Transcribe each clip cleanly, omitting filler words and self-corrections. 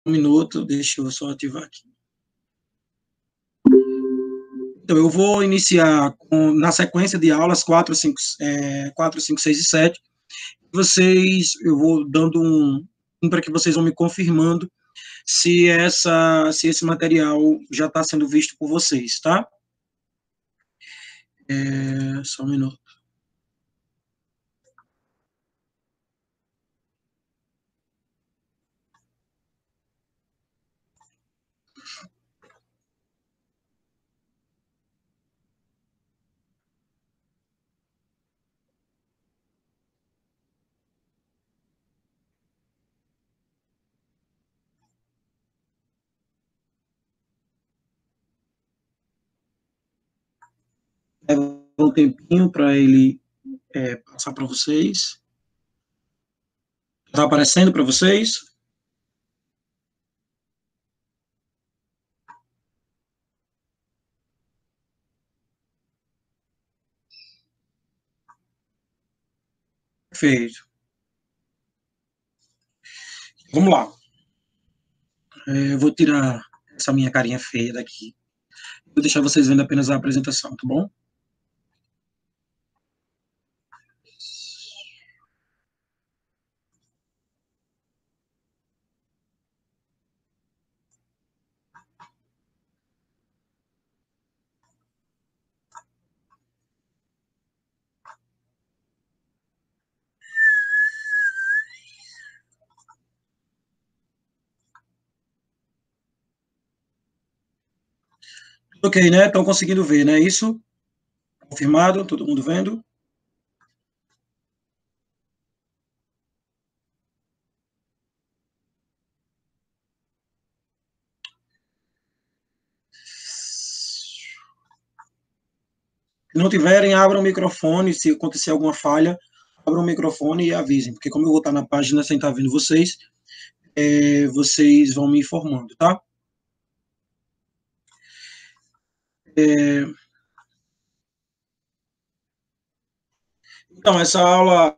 Um minuto, deixa eu só ativar aqui. Então, eu vou iniciar na sequência de aulas 4, 5, 6 e 7. Eu vou dando para que vocês vão me confirmando se esse material já está sendo visto por vocês, tá? Só um minuto. Leva um tempinho para ele passar para vocês. Está aparecendo para vocês? Perfeito. Vamos lá. Eu vou tirar essa minha carinha feia daqui. Vou deixar vocês vendo apenas a apresentação, tá bom? Ok, né? Estão conseguindo ver, né? Isso? Confirmado? Todo mundo vendo? Se não tiverem, abram o microfone. Se acontecer alguma falha, abram o microfone e avisem, porque como eu vou estar na página sem estar vendo vocês, vocês vão me informando, tá? Então, essa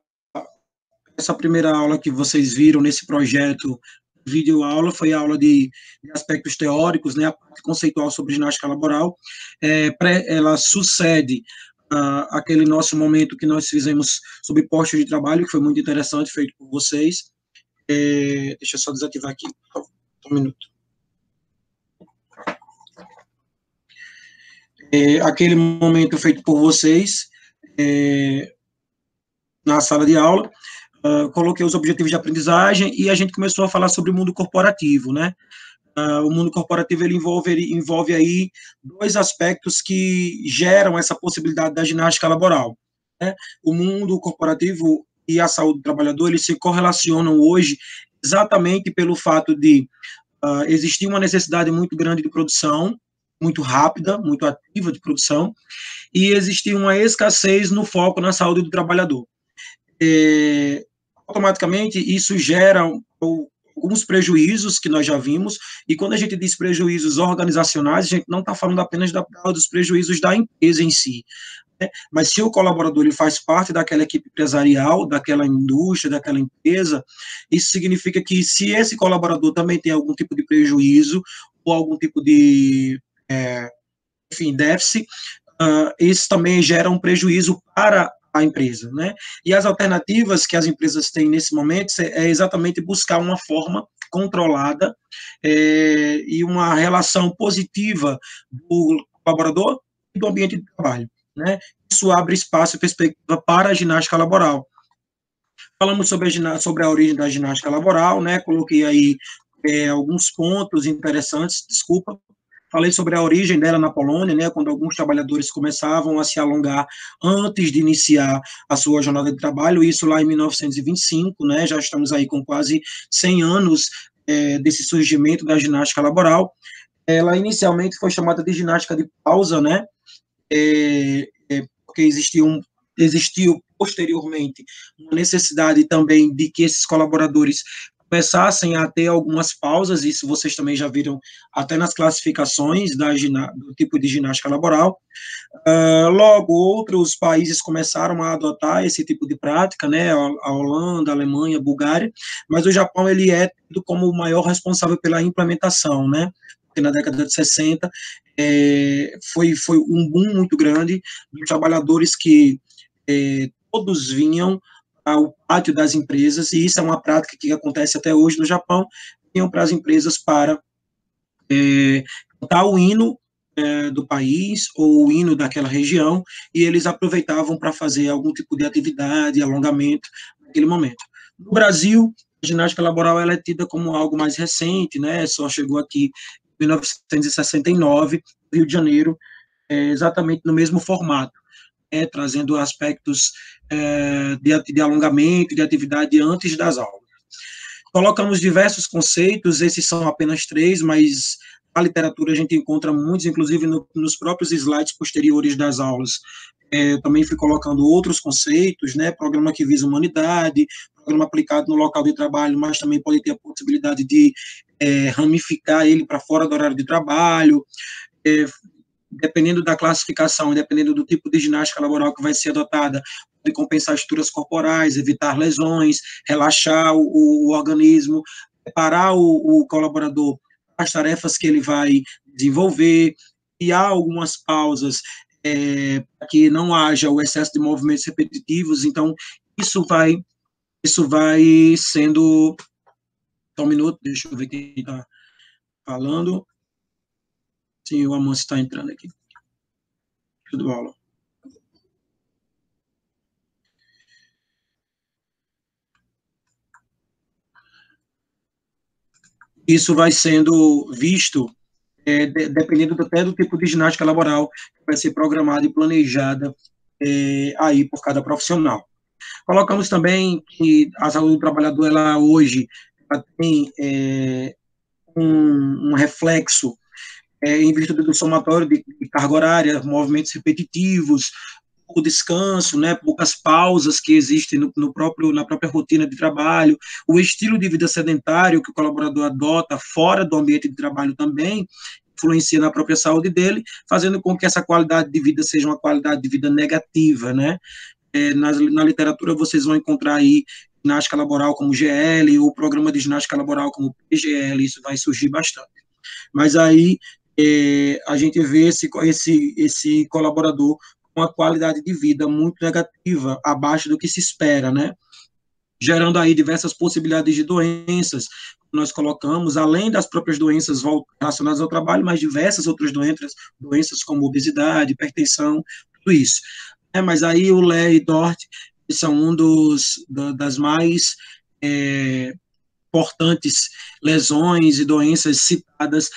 primeira aula que vocês viram nesse projeto vídeo aula foi a aula de aspectos teóricos, né, a parte conceitual sobre ginástica laboral. Ela sucede aquele nosso momento que nós fizemos sobre postos de trabalho, que foi muito interessante, feito por vocês. Deixa eu só desativar aqui, um minuto. Aquele momento feito por vocês na sala de aula, coloquei os objetivos de aprendizagem e a gente começou a falar sobre o mundo corporativo, né? O mundo corporativo ele envolve aí dois aspectos que geram essa possibilidade da ginástica laboral, né? O mundo corporativo e a saúde do trabalhador eles se correlacionam hoje exatamente pelo fato de existir uma necessidade muito grande de produção, muito rápida, muito ativa de produção, e existir uma escassez no foco na saúde do trabalhador. Automaticamente isso gera alguns prejuízos que nós já vimos, e quando a gente diz prejuízos organizacionais, a gente não está falando apenas dos prejuízos da empresa em si, né? Mas se o colaborador ele faz parte daquela equipe empresarial, daquela indústria, daquela empresa, isso significa que se esse colaborador também tem algum tipo de prejuízo, ou algum tipo de, enfim, déficit, isso também gera um prejuízo para a empresa, né? E as alternativas que as empresas têm nesse momento é exatamente buscar uma forma controlada e uma relação positiva do colaborador e do ambiente de trabalho, né? Isso abre espaço e perspectiva para a ginástica laboral. Falamos sobre a origem da ginástica laboral, né? Coloquei aí alguns pontos interessantes, desculpa. Falei sobre a origem dela na Polônia, né, quando alguns trabalhadores começavam a se alongar antes de iniciar a sua jornada de trabalho, isso lá em 1925, né, já estamos aí com quase 100 anos desse surgimento da ginástica laboral. Ela inicialmente foi chamada de ginástica de pausa, né, porque existiu posteriormente uma necessidade também de que esses colaboradores começassem a ter algumas pausas, isso vocês também já viram até nas classificações do tipo de ginástica laboral. Logo, outros países começaram a adotar esse tipo de prática, né, a Holanda, a Alemanha, a Bulgária, mas o Japão, ele é tido como o maior responsável pela implementação, né, porque na década de 60 foi um boom muito grande de trabalhadores que todos vinham ao pátio das empresas, e isso é uma prática que acontece até hoje no Japão, vinham para as empresas para cantar o hino do país ou o hino daquela região, e eles aproveitavam para fazer algum tipo de atividade, alongamento naquele momento. No Brasil, a ginástica laboral ela é tida como algo mais recente, né? Só chegou aqui em 1969, Rio de Janeiro, exatamente no mesmo formato, trazendo aspectos de alongamento, de atividade antes das aulas. Colocamos diversos conceitos, esses são apenas 3, mas na literatura a gente encontra muitos, inclusive nos próprios slides posteriores das aulas. Eu também fui colocando outros conceitos, né, programa que visa humanidade, programa aplicado no local de trabalho, mas também pode ter a possibilidade de ramificar ele para fora do horário de trabalho, dependendo da classificação, dependendo do tipo de ginástica laboral que vai ser adotada, de compensar estruturas corporais, evitar lesões, relaxar o organismo, preparar o colaborador para as tarefas que ele vai desenvolver, e há algumas pausas para que não haja o excesso de movimentos repetitivos, então isso vai sendo... Só um minuto, deixa eu ver quem está falando. Sim, o Amâncio está entrando aqui. Tudo aula. Isso vai sendo visto dependendo até do tipo de ginástica laboral que vai ser programada e planejada aí por cada profissional. Colocamos também que a saúde do trabalhador, ela hoje ela tem um reflexo em virtude do somatório de carga horária, movimentos repetitivos, pouco descanso, né, poucas pausas que existem na própria rotina de trabalho, o estilo de vida sedentário que o colaborador adota fora do ambiente de trabalho também influencia na própria saúde dele, fazendo com que essa qualidade de vida seja uma qualidade de vida negativa, né? Na literatura vocês vão encontrar aí ginástica laboral como GL, ou programa de ginástica laboral como PGL, isso vai surgir bastante. Mas aí a gente vê esse colaborador com uma qualidade de vida muito negativa, abaixo do que se espera, né? Gerando aí diversas possibilidades de doenças, nós colocamos, além das próprias doenças relacionadas ao trabalho, mas diversas outras doenças como obesidade, hipertensão, tudo isso. Mas aí o Lé e Dort são das mais importantes lesões e doenças citadas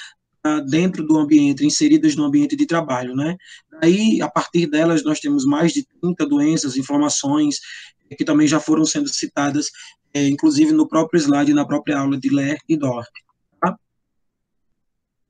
dentro do ambiente, inseridas no ambiente de trabalho, né? Aí, a partir delas, nós temos mais de 30 doenças, inflamações, que também já foram sendo citadas, inclusive no próprio slide, na própria aula de Ler e Dort. Tá?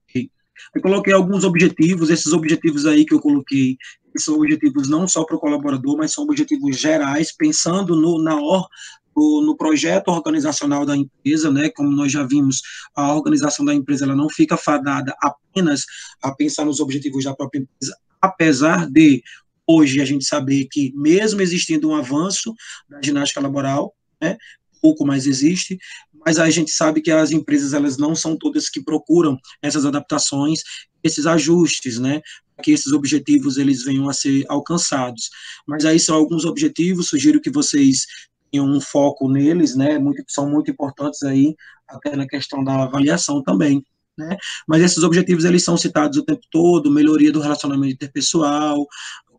Okay. Eu coloquei alguns objetivos, esses objetivos aí que eu coloquei, são objetivos não só para o colaborador, mas são objetivos gerais, pensando no projeto organizacional da empresa, né, como nós já vimos, a organização da empresa ela não fica fadada apenas a pensar nos objetivos da própria empresa, apesar de hoje a gente saber que mesmo existindo um avanço da ginástica laboral, né, pouco mais existe, mas a gente sabe que as empresas elas não são todas que procuram essas adaptações, esses ajustes, né, para que esses objetivos eles venham a ser alcançados. Mas aí são alguns objetivos, sugiro que vocês tenham um foco neles, né, são muito importantes aí, até na questão da avaliação também, né, mas esses objetivos eles são citados o tempo todo, melhoria do relacionamento interpessoal,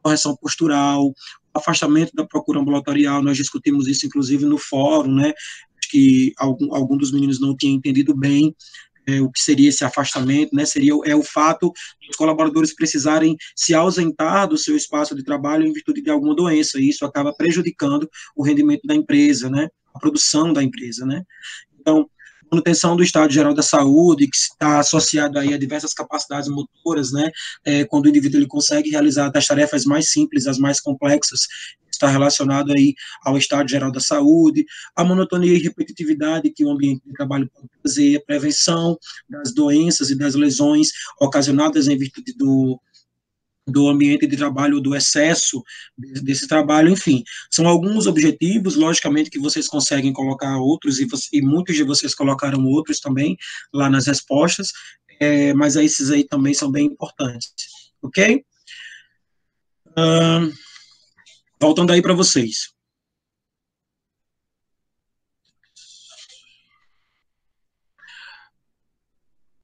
correção postural, afastamento da procura ambulatorial, nós discutimos isso inclusive no fórum, né, que algum dos meninos não tinha entendido bem o que seria esse afastamento, né, seria o fato dos colaboradores precisarem se ausentar do seu espaço de trabalho em virtude de alguma doença, e isso acaba prejudicando o rendimento da empresa, né, a produção da empresa, né. Então, manutenção do estado geral da saúde, que está associado aí a diversas capacidades motoras, né, quando o indivíduo ele consegue realizar das tarefas mais simples às mais complexas, está relacionado aí ao estado geral da saúde, a monotonia e repetitividade que o ambiente de trabalho pode trazer, a prevenção das doenças e das lesões ocasionadas em virtude do ambiente de trabalho, do excesso desse trabalho, enfim, são alguns objetivos, logicamente que vocês conseguem colocar outros, e muitos de vocês colocaram outros também lá nas respostas, mas esses aí também são bem importantes, ok? Voltando aí para vocês.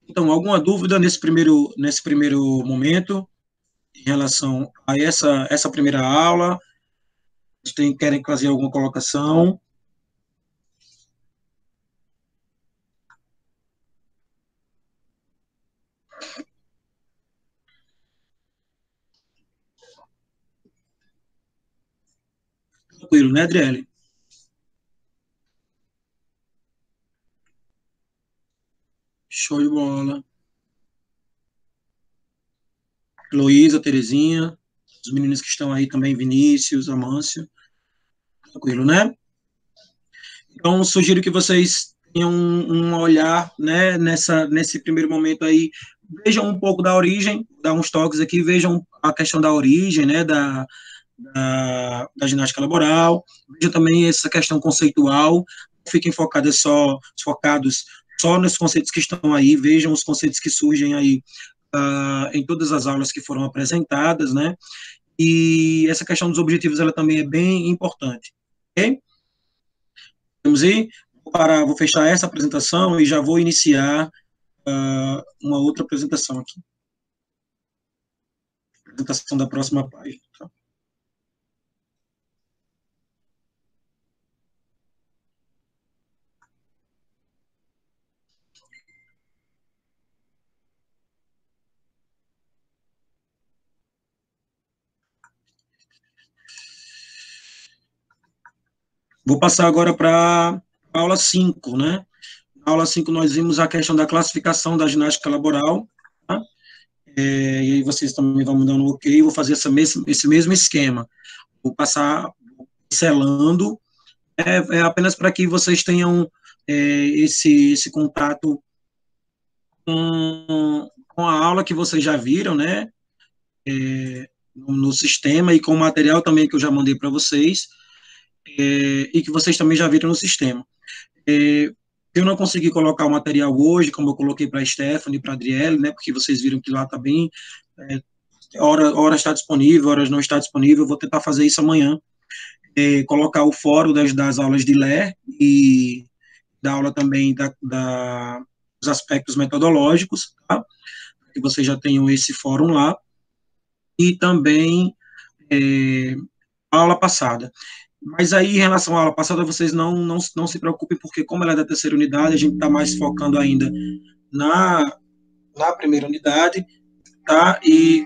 Então, alguma dúvida nesse primeiro momento, em relação a essa primeira aula? Querem fazer alguma colocação? Tranquilo, né, Adriele? Show de bola. Heloísa, Terezinha, os meninos que estão aí também, Vinícius, Amâncio. Tranquilo, né? Então, sugiro que vocês tenham um olhar, né, nesse primeiro momento aí, vejam um pouco da origem, dá uns toques aqui, vejam a questão da origem, né, da ginástica laboral, vejam também essa questão conceitual, fiquem focados só nos conceitos que estão aí, vejam os conceitos que surgem aí em todas as aulas que foram apresentadas, né, e essa questão dos objetivos, ela também é bem importante, ok? Vamos ir? Vou fechar essa apresentação e já vou iniciar uma outra apresentação aqui. Apresentação da próxima página. Tá? Vou passar agora para a aula 5, né? Na aula 5 nós vimos a questão da classificação da ginástica laboral, tá? E aí vocês também vão me dando um ok, vou fazer esse mesmo esquema. Vou passar selando, apenas para que vocês tenham esse contato com a aula que vocês já viram, né? No sistema e com o material também que eu já mandei para vocês, e que vocês também já viram no sistema. Eu não consegui colocar o material hoje, como eu coloquei para a Stephanie e para a Adriele, né, porque vocês viram que lá está bem, hora está disponível, horas não está disponível, eu vou tentar fazer isso amanhã, colocar o fórum das aulas de LER e da aula também dos aspectos metodológicos, tá? Que vocês já tenham esse fórum lá, e também a aula passada. Mas aí, em relação à aula passada, vocês não se preocupem, porque como ela é da terceira unidade, a gente está mais focando ainda na primeira unidade, tá?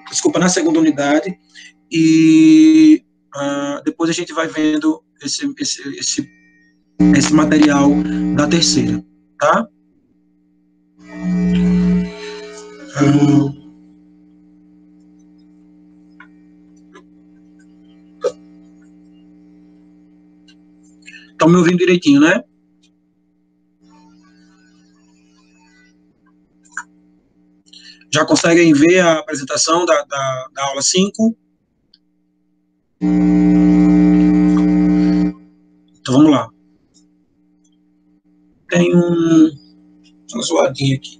Desculpa, na segunda unidade, e depois a gente vai vendo esse material da terceira, tá? Estão me ouvindo direitinho, né? Já conseguem ver a apresentação da aula 5? Então vamos lá. Tem uma zoadinha aqui.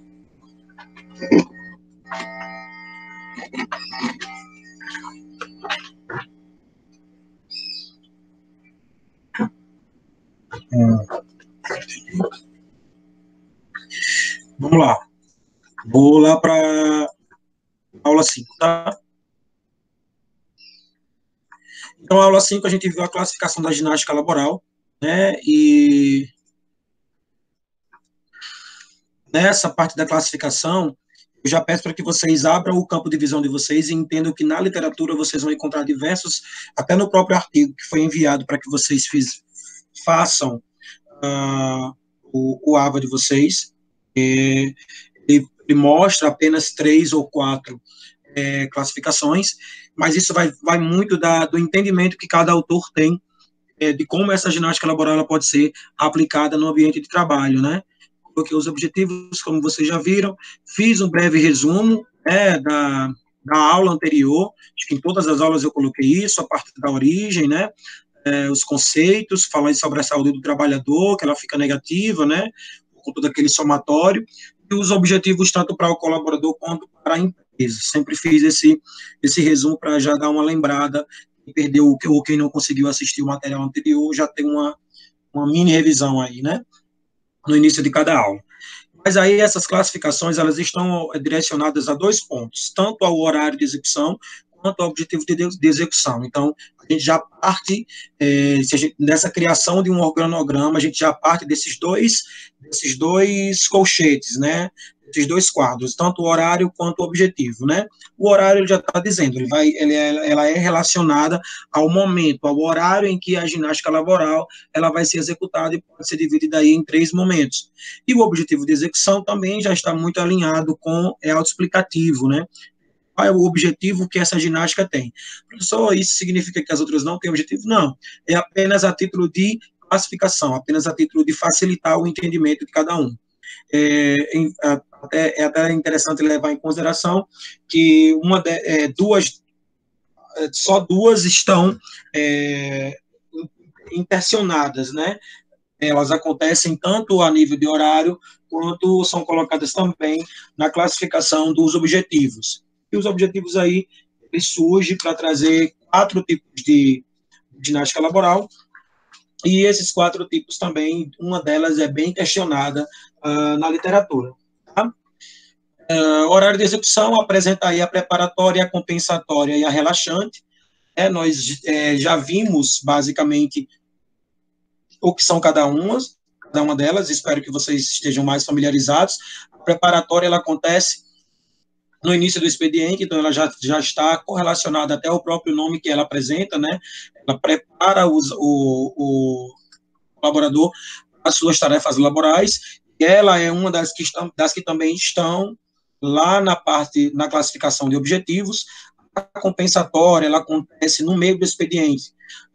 Vamos lá. Vou lá para aula 5, tá? Então, a aula 5, a gente viu a classificação da ginástica laboral, né? E nessa parte da classificação, eu já peço para que vocês abram o campo de visão de vocês e entendam que na literatura vocês vão encontrar diversos, até no próprio artigo que foi enviado para que vocês façam o AVA de vocês. Ele mostra apenas 3 ou 4 classificações, mas isso vai muito do entendimento que cada autor tem de como essa ginástica laboral ela pode ser aplicada no ambiente de trabalho, né? Coloquei os objetivos, como vocês já viram, fiz um breve resumo da aula anterior, acho que em todas as aulas eu coloquei isso, a parte da origem, né? Os conceitos, falando sobre a saúde do trabalhador, que ela fica negativa, né? Por conta daquele somatório, e os objetivos tanto para o colaborador quanto para a empresa. Sempre fiz esse resumo para já dar uma lembrada, quem perdeu ou quem não conseguiu assistir o material anterior, já tem uma mini revisão aí, né? No início de cada aula. Mas aí essas classificações, elas estão direcionadas a 2 pontos, tanto ao horário de execução, quanto ao objetivo de execução. Então, a gente já parte, nessa criação de um organograma, a gente já parte desses dois colchetes, né? Esses 2 quadros, tanto o horário quanto o objetivo, né? O horário ele já está dizendo, ela é relacionada ao momento, ao horário em que a ginástica laboral ela vai ser executada e pode ser dividida aí em 3 momentos. E o objetivo de execução também já está muito alinhado com autoexplicativo, né? Qual é o objetivo que essa ginástica tem? Professor, isso significa que as outras não têm objetivo? Não, é apenas a título de classificação, apenas a título de facilitar o entendimento de cada um. É até interessante levar em consideração que só duas estão intercionadas, né? Elas acontecem tanto a nível de horário, quanto são colocadas também na classificação dos objetivos. E os objetivos aí, eles surgem para trazer 4 tipos de ginástica laboral, e esses 4 tipos também, uma delas é bem questionada na literatura. Tá? Horário de execução apresenta aí a preparatória, a compensatória e a relaxante. Nós já vimos, basicamente, o que são cada uma delas, espero que vocês estejam mais familiarizados. A preparatória, ela acontece no início do expediente, então ela já está correlacionada até o próprio nome que ela apresenta, né? Ela prepara o colaborador para as suas tarefas laborais, e ela é uma das que também estão lá na classificação de objetivos. A compensatória, ela acontece no meio do expediente.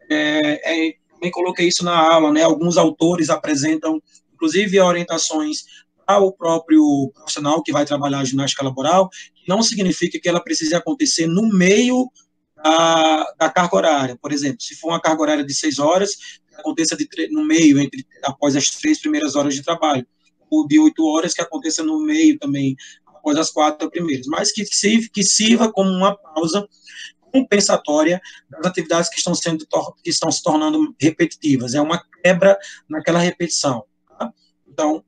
Também coloquei isso na aula, né? Alguns autores apresentam, inclusive, orientações ao próprio profissional que vai trabalhar a ginástica laboral, que não significa que ela precise acontecer no meio da carga horária. Por exemplo, se for uma carga horária de 6 horas, que aconteça no meio, após as 3 primeiras horas de trabalho, ou de 8 horas, que aconteça no meio também, após as 4 primeiras, mas que sirva como uma pausa compensatória das atividades que estão se tornando repetitivas. É uma quebra naquela repetição. Tá? Então,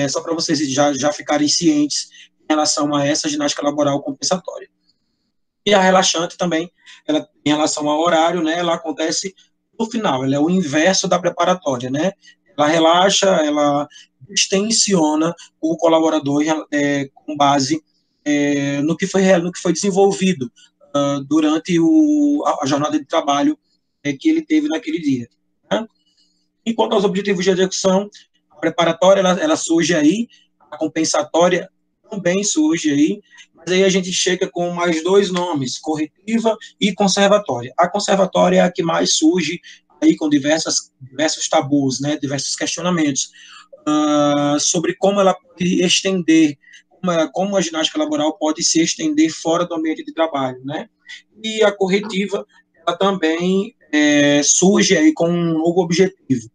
só para vocês já ficarem cientes em relação a essa ginástica laboral compensatória. E a relaxante também, ela, em relação ao horário, né, ela acontece no final, ela é o inverso da preparatória, né? Ela relaxa, ela extensiona o colaborador com base no que foi desenvolvido durante a jornada de trabalho que ele teve naquele dia. Né? Enquanto aos objetivos de execução, a preparatória ela surge aí, a compensatória também surge aí, mas aí a gente chega com mais 2 nomes, corretiva e conservatória. A conservatória é a que mais surge aí com diversos tabus, né, diversos questionamentos sobre como ela pode estender, como a ginástica laboral pode se estender fora do ambiente de trabalho, né? E a corretiva, ela também surge aí com um novo objetivo,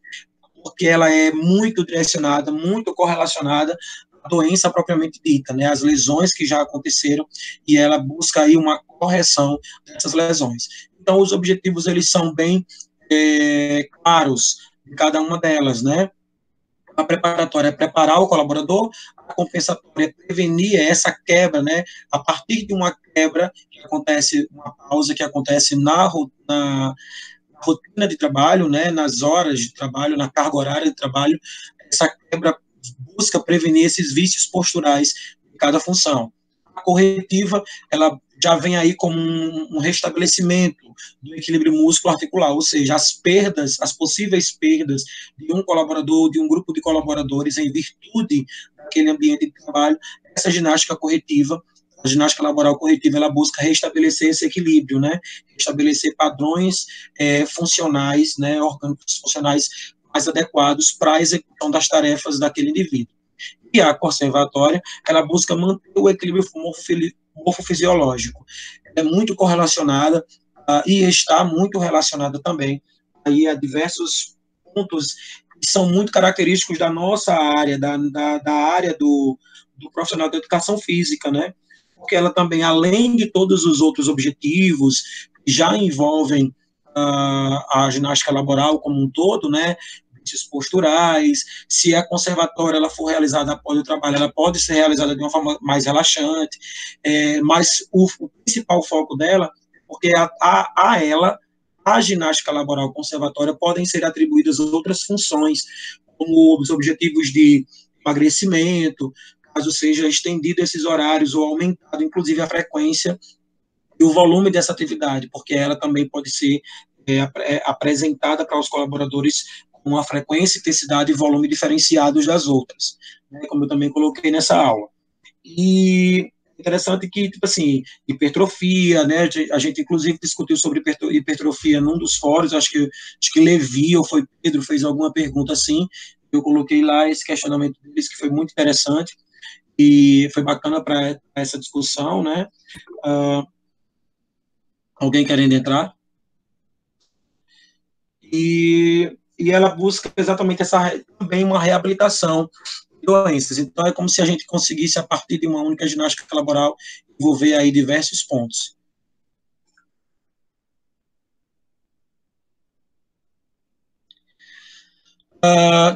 porque ela é muito direcionada, muito correlacionada à doença propriamente dita, né? As lesões que já aconteceram, e ela busca aí uma correção dessas lesões. Então, os objetivos, eles são bem claros de cada uma delas, né? A preparatória é preparar o colaborador, a compensatória é prevenir essa quebra, né? A partir de uma quebra que acontece, uma pausa que acontece na rotina de trabalho, né? Nas horas de trabalho, na carga horária de trabalho, essa quebra busca prevenir esses vícios posturais de cada função. A corretiva, ela já vem aí como um restabelecimento do equilíbrio músculo-articular, ou seja, as possíveis perdas de um colaborador, de um grupo de colaboradores em virtude daquele ambiente de trabalho, essa ginástica corretiva a ginástica laboral corretiva, ela busca restabelecer esse equilíbrio, né? Restabelecer padrões funcionais, né? Orgânicos funcionais mais adequados para a execução das tarefas daquele indivíduo. E a conservatória, ela busca manter o equilíbrio morfofisiológico. É muito correlacionada e está muito relacionada também aí a diversos pontos que são muito característicos da nossa área, da área do profissional da educação física, né? Porque ela também, além de todos os outros objetivos que já envolvem a ginástica laboral como um todo, né? Posturais, se a conservatória ela for realizada após o trabalho, ela pode ser realizada de uma forma mais relaxante, mas o principal foco dela, porque a ela, a ginástica laboral conservatória, podem ser atribuídas outras funções, como os objetivos de emagrecimento, caso seja estendido esses horários ou aumentado, inclusive, a frequência e o volume dessa atividade, porque ela também pode ser apresentada para os colaboradores com uma frequência, intensidade e volume diferenciados das outras, né, como eu também coloquei nessa aula. E interessante que, tipo assim, hipertrofia, né, a gente inclusive discutiu sobre hipertrofia num dos fóruns, acho que Levi ou foi Pedro fez alguma pergunta assim, eu coloquei lá esse questionamento deles, que foi muito interessante, e foi bacana para essa discussão, né, alguém querendo entrar? E ela busca exatamente também uma reabilitação de doenças. Então, é como se a gente conseguisse, a partir de uma única ginástica laboral, envolver aí diversos pontos.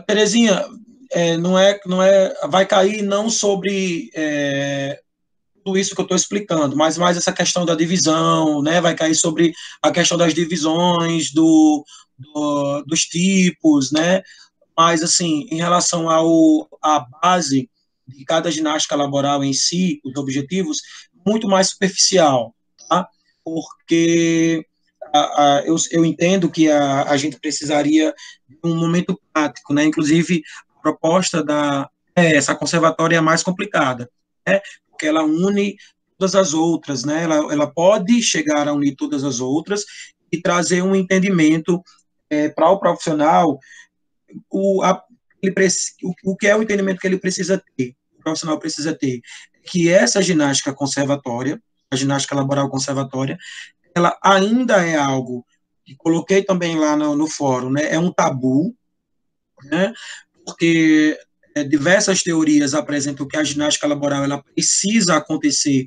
Terezinha, vai cair não sobre tudo isso que eu estou explicando, mas mais essa questão da divisão, né? Vai cair sobre a questão das divisões, dos tipos, né? Mas, assim, em relação à base de cada ginástica laboral em si, os objetivos, muito mais superficial, tá? Porque eu entendo que a gente precisaria de um momento prático, né? Inclusive, a proposta essa conservatória é a mais complicada, né? Porque ela une todas as outras, né? Ela pode chegar a unir todas as outras e trazer um entendimento para o profissional o, a, o que é o entendimento que ele precisa ter, o profissional precisa ter, que essa ginástica conservatória, a ginástica laboral conservatória, ela ainda é algo que coloquei também lá no fórum, né, é um tabu, né, porque diversas teorias apresentam que a ginástica laboral ela precisa acontecer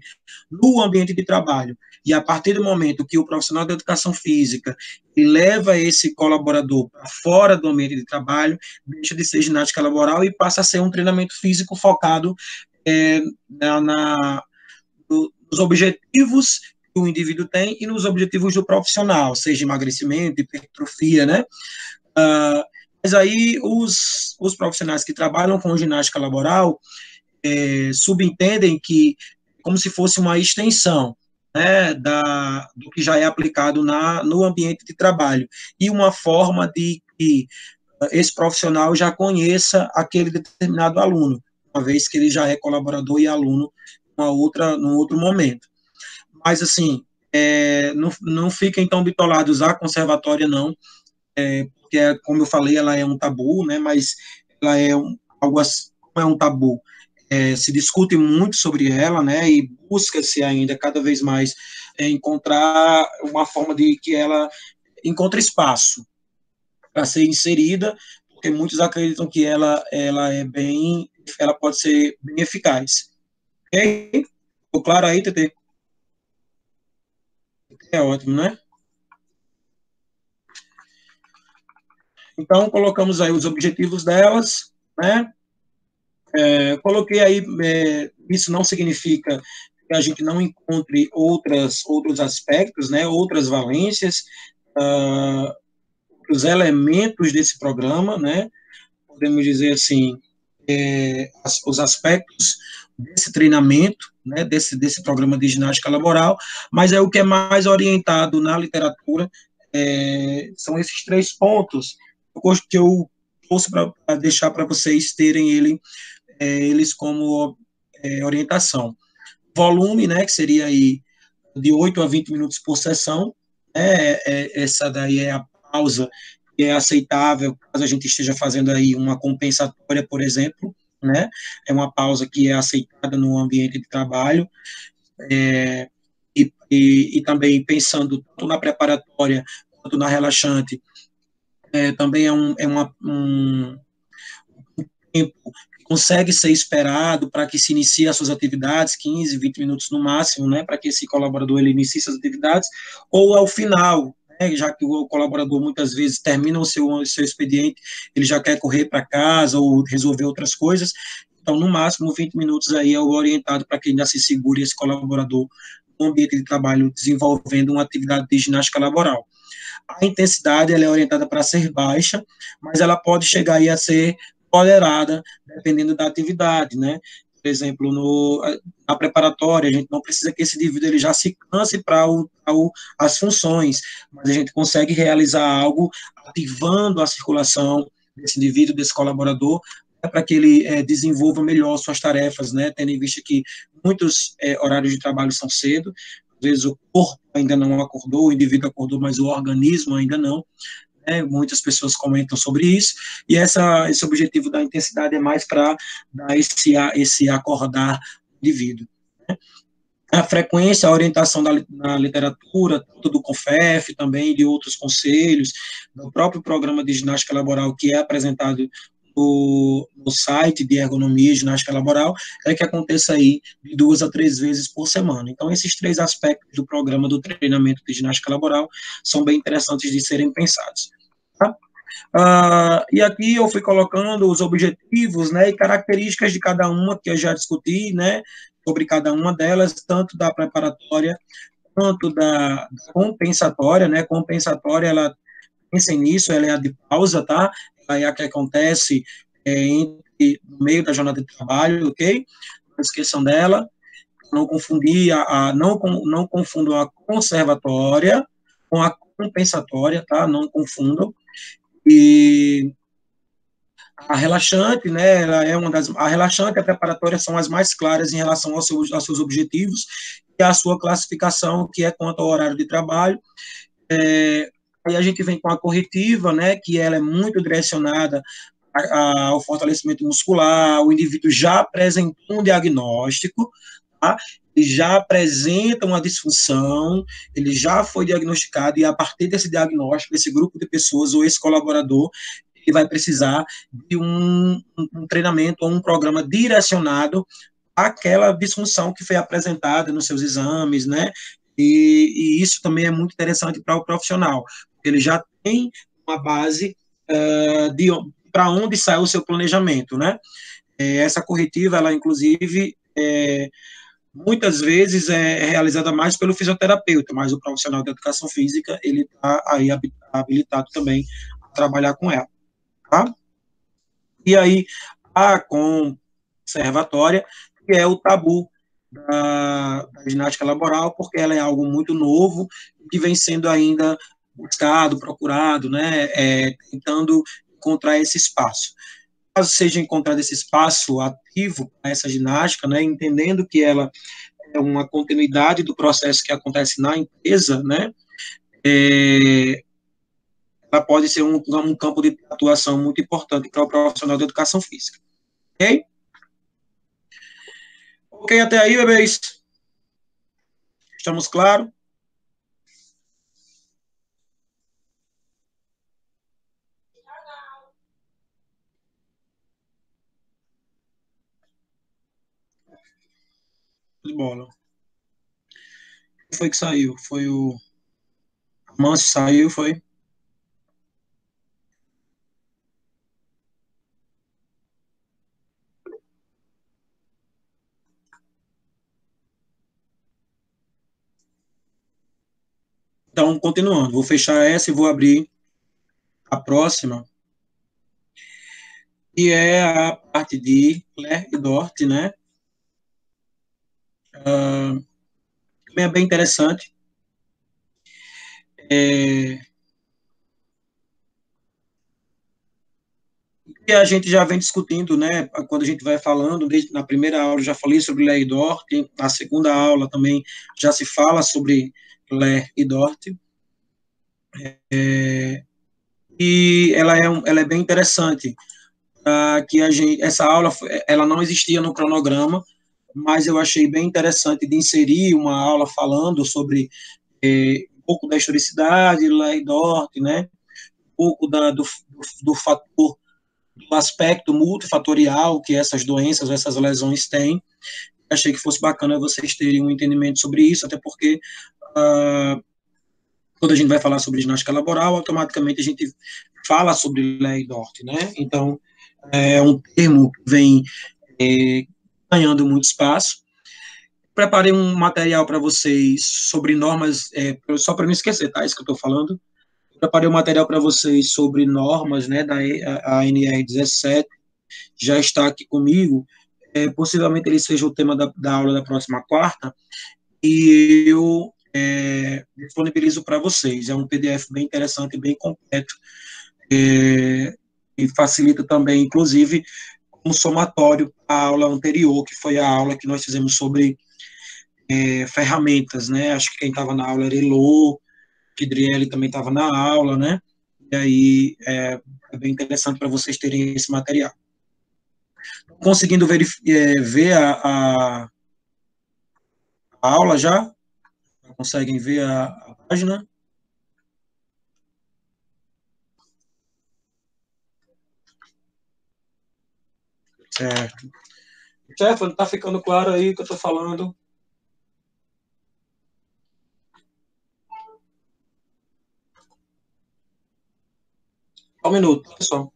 no ambiente de trabalho. E a partir do momento que o profissional da educação física leva esse colaborador para fora do ambiente de trabalho, deixa de ser ginástica laboral e passa a ser um treinamento físico focado nos objetivos que o indivíduo tem e nos objetivos do profissional, seja emagrecimento, hipertrofia, né? Mas aí os profissionais que trabalham com ginástica laboral subentendem que como se fosse uma extensão, né, do que já é aplicado no ambiente de trabalho, e uma forma de que esse profissional já conheça aquele determinado aluno, uma vez que ele já é colaborador e aluno num outro momento. Mas, assim, não fiquem tão bitolados à conservatória, não, porque, como eu falei, ela é um tabu, né, mas ela é algo assim, é um tabu. Se discute muito sobre ela, né, e busca-se ainda cada vez mais encontrar uma forma de que ela encontre espaço para ser inserida, porque muitos acreditam que ela pode ser bem eficaz. Ok? Ficou claro aí, TT? É ótimo, né? Então, colocamos aí os objetivos delas, né? Coloquei aí, isso não significa que a gente não encontre outros aspectos, né? Outras valências, os elementos desse programa, né? Podemos dizer assim, os aspectos desse treinamento, né, desse programa de ginástica laboral, mas é o que é mais orientado na literatura, são esses 3 pontos que eu trouxe para deixar para vocês terem eles como orientação. volume, né, que seria aí de 8 a 20 minutos por sessão, né, essa daí é a pausa que é aceitável caso a gente esteja fazendo aí uma compensatória, por exemplo, né, é uma pausa que é aceitada no ambiente de trabalho, e também pensando tanto na preparatória quanto na relaxante, também um tempo que consegue ser esperado para que se inicie as suas atividades, 15, 20 minutos no máximo, né, para que esse colaborador ele inicie suas atividades, ou ao final, né, já que o colaborador muitas vezes termina o seu expediente, ele já quer correr para casa ou resolver outras coisas, então, no máximo, 20 minutos aí é o orientado para que ainda se segure esse colaborador no ambiente de trabalho desenvolvendo uma atividade de ginástica laboral. A intensidade ela é orientada para ser baixa, mas ela pode chegar aí a ser tolerada, dependendo da atividade, né? Por exemplo, na preparatória, a gente não precisa que esse indivíduo ele já se canse para as funções, mas a gente consegue realizar algo ativando a circulação desse indivíduo, desse colaborador, para que ele desenvolva melhor suas tarefas, né? Tendo em vista que muitos horários de trabalho são cedo, às vezes o corpo ainda não acordou, o indivíduo acordou, mas o organismo ainda não, né? Muitas pessoas comentam sobre isso, e esse objetivo da intensidade é mais para dar esse acordar do indivíduo. Né? A frequência, a orientação na literatura, tanto do CONFEF, também de outros conselhos, do próprio programa de ginástica laboral que é apresentado no site de ergonomia e ginástica laboral, é que aconteça aí de 2 a 3 vezes por semana. Então, esses 3 aspectos do programa do treinamento de ginástica laboral são bem interessantes de serem pensados. Tá? E aqui eu fui colocando os objetivos, né, e características de cada uma, que eu já discuti, né, sobre cada uma delas, tanto da preparatória quanto da compensatória, né, compensatória, ela pensem nisso, ela é a de pausa, tá? Ela é a que acontece no meio da jornada de trabalho, ok? Não esqueçam dela, não confundir, não confundam a conservatória com a compensatória, tá? Não confundam. E a relaxante, né, ela é a relaxante e a preparatória são as mais claras em relação aos seus objetivos e a sua classificação, que é quanto ao horário de trabalho. Aí a gente vem com a corretiva, né, que ela é muito direcionada ao fortalecimento muscular, o indivíduo já apresentou um diagnóstico, tá? Ele já apresenta uma disfunção, ele já foi diagnosticado, e a partir desse diagnóstico, esse grupo de pessoas ou esse colaborador, ele vai precisar de um treinamento ou um programa direcionado àquela disfunção que foi apresentada nos seus exames, né? E isso também é muito interessante para o profissional, porque ele já tem uma base de para onde sai o seu planejamento, né? Essa corretiva, ela inclusive muitas vezes é realizada mais pelo fisioterapeuta, mas o profissional de educação física, ele está aí habilitado também a trabalhar com ela, tá? E aí, a conservatória, que é o tabu da ginástica laboral, porque ela é algo muito novo, que vem sendo ainda buscado, procurado, né, tentando encontrar esse espaço. Caso seja encontrado esse espaço ativo para essa ginástica, né, entendendo que ela é uma continuidade do processo que acontece na empresa, né, ela pode ser um campo de atuação muito importante para o profissional de educação física. Ok? Ok, até aí, bebês? Estamos claros? De bola. Quem foi que saiu? Foi o Manso saiu, foi? Então, continuando, vou fechar essa e vou abrir a próxima, que é a parte de Claire e Dort, né? Também é bem interessante. É, E a gente já vem discutindo, né, quando a gente vai falando, desde na primeira aula eu já falei sobre Ler e Dort, na segunda aula também já se fala sobre Ler e Dort, e ela é bem interessante, que a gente, essa aula, ela não existia no cronograma, mas eu achei bem interessante de inserir uma aula falando sobre um pouco da historicidade, Ler e Dort, né, um pouco do fator, do aspecto multifatorial que essas doenças, essas lesões têm. Achei que fosse bacana vocês terem um entendimento sobre isso, até porque quando a gente vai falar sobre ginástica laboral, automaticamente a gente fala sobre Lé e Dort, né? Então, é um termo que vem ganhando muito espaço. Preparei um material para vocês sobre normas, só para não esquecer, tá? Isso que eu estou falando. Preparei um material para vocês sobre normas, né, da ANR 17, já está aqui comigo. Possivelmente ele seja o tema da aula da próxima quarta, e eu disponibilizo para vocês. É um PDF bem interessante, bem completo, e facilita também, inclusive, um somatório à aula anterior, que foi a aula que nós fizemos sobre ferramentas, né? Acho que quem estava na aula era Elô, Kidriele também estava na aula, né? E aí é bem interessante para vocês terem esse material. Conseguindo ver a aula já? Conseguem ver a página? Certo. Stefano, tá ficando claro aí o que eu tô falando? Só um minuto, pessoal.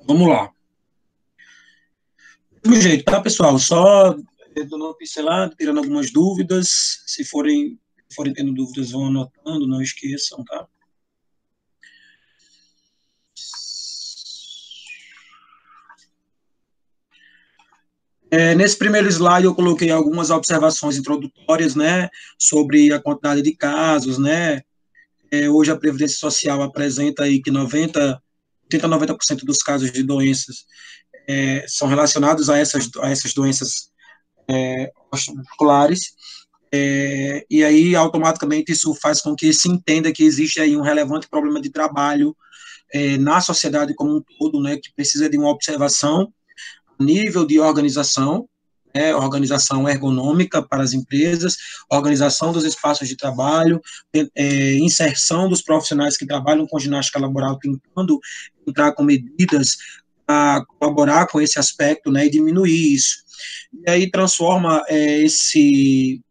Vamos lá. Do mesmo jeito, tá, pessoal? Só dando uma pincelada, tirando algumas dúvidas. Se forem tendo dúvidas, vão anotando, não esqueçam, tá? Nesse primeiro slide, eu coloquei algumas observações introdutórias, né, sobre a quantidade de casos, né. Hoje a Previdência Social apresenta aí que 80 a 90% dos casos de doenças são relacionados a essas doenças musculares, e aí automaticamente isso faz com que se entenda que existe aí um relevante problema de trabalho na sociedade como um todo, né, que precisa de uma observação a nível de organização, organização ergonômica para as empresas, organização dos espaços de trabalho, inserção dos profissionais que trabalham com ginástica laboral, tentando entrar com medidas a colaborar com esse aspecto, né, e diminuir isso. E aí transforma esse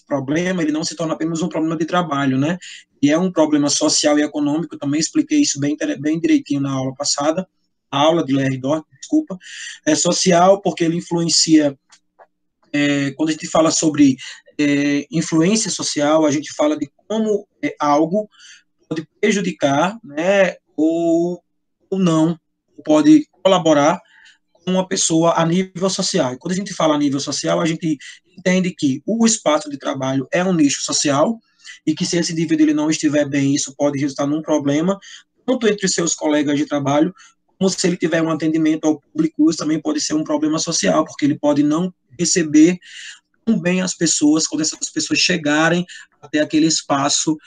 problema, ele não se torna apenas um problema de trabalho, né, e é um problema social e econômico, também expliquei isso bem direitinho na aula passada, a aula de Larry Dort, desculpa, é social porque ele influencia, quando a gente fala sobre influência social, a gente fala de como algo pode prejudicar, né, ou não, pode colaborar com uma pessoa a nível social. E quando a gente fala a nível social, a gente entende que o espaço de trabalho é um nicho social e que se esse indivíduo ele não estiver bem, isso pode resultar num problema, tanto entre seus colegas de trabalho, como se ele tiver um atendimento ao público, isso também pode ser um problema social, porque ele pode não receber tão bem as pessoas quando essas pessoas chegarem até aquele espaço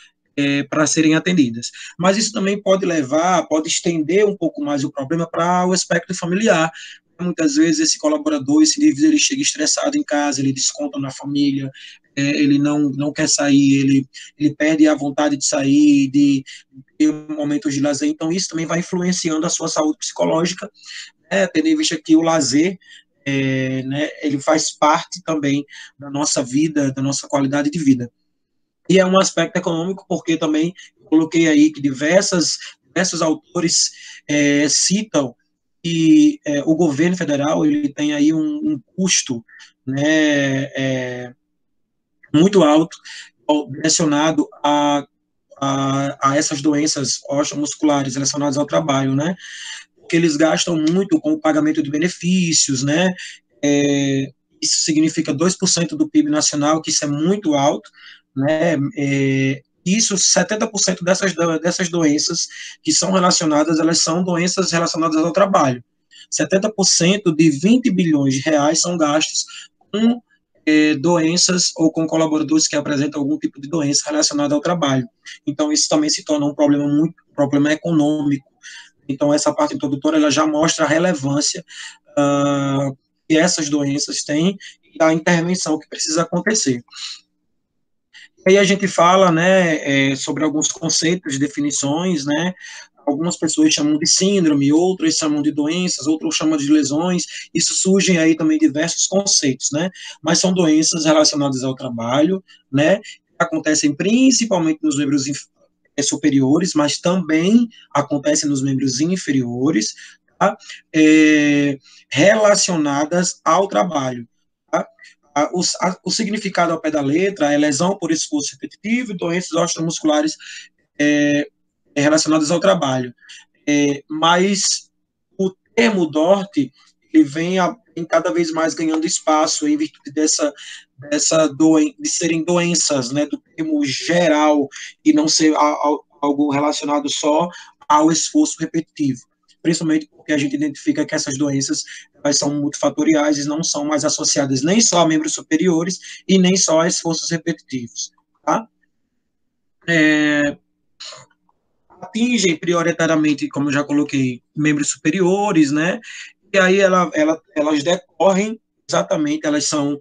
para serem atendidas. Mas isso também pode levar, pode estender um pouco mais o problema para o aspecto familiar. Muitas vezes esse colaborador, esse indivíduo, ele chega estressado em casa, ele desconta na família, ele não quer sair, ele perde a vontade de sair, de ter momentos de lazer, então isso também vai influenciando a sua saúde psicológica, tendo em vista que o lazer, né, ele faz parte também da nossa vida, da nossa qualidade de vida. E é um aspecto econômico, porque também coloquei aí que diversos autores citam que o governo federal ele tem aí um custo, né, muito alto direcionado a essas doenças osteomusculares relacionadas ao trabalho, né? Porque eles gastam muito com o pagamento de benefícios, né? Isso significa 2% do PIB nacional, que isso é muito alto, né? Isso, 70% dessas doenças que são relacionadas, elas são doenças relacionadas ao trabalho. 70% de 20 bilhões de reais são gastos com doenças ou com colaboradores que apresentam algum tipo de doença relacionada ao trabalho. Então, isso também se torna um problema econômico. Então, essa parte introdutória, ela já mostra a relevância que essas doenças têm e a intervenção que precisa acontecer. Aí a gente fala, né, sobre alguns conceitos, definições, né, algumas pessoas chamam de síndrome, outras chamam de doenças, outros chamam de lesões, isso surgem aí também diversos conceitos, né, mas são doenças relacionadas ao trabalho, né, acontecem principalmente nos membros superiores, mas também acontecem nos membros inferiores, tá? Relacionadas ao trabalho. Tá? O significado ao pé da letra é lesão por esforço repetitivo e doenças osteomusculares relacionadas ao trabalho. Mas o termo DORT ele vem cada vez mais ganhando espaço em virtude de serem doenças, né, do termo geral, e não ser algo relacionado só ao esforço repetitivo. Principalmente porque a gente identifica que essas doenças elas são multifatoriais e não são mais associadas nem só a membros superiores e nem só a esforços repetitivos. Tá? Atingem prioritariamente, como eu já coloquei, membros superiores, né? E aí elas decorrem exatamente, elas são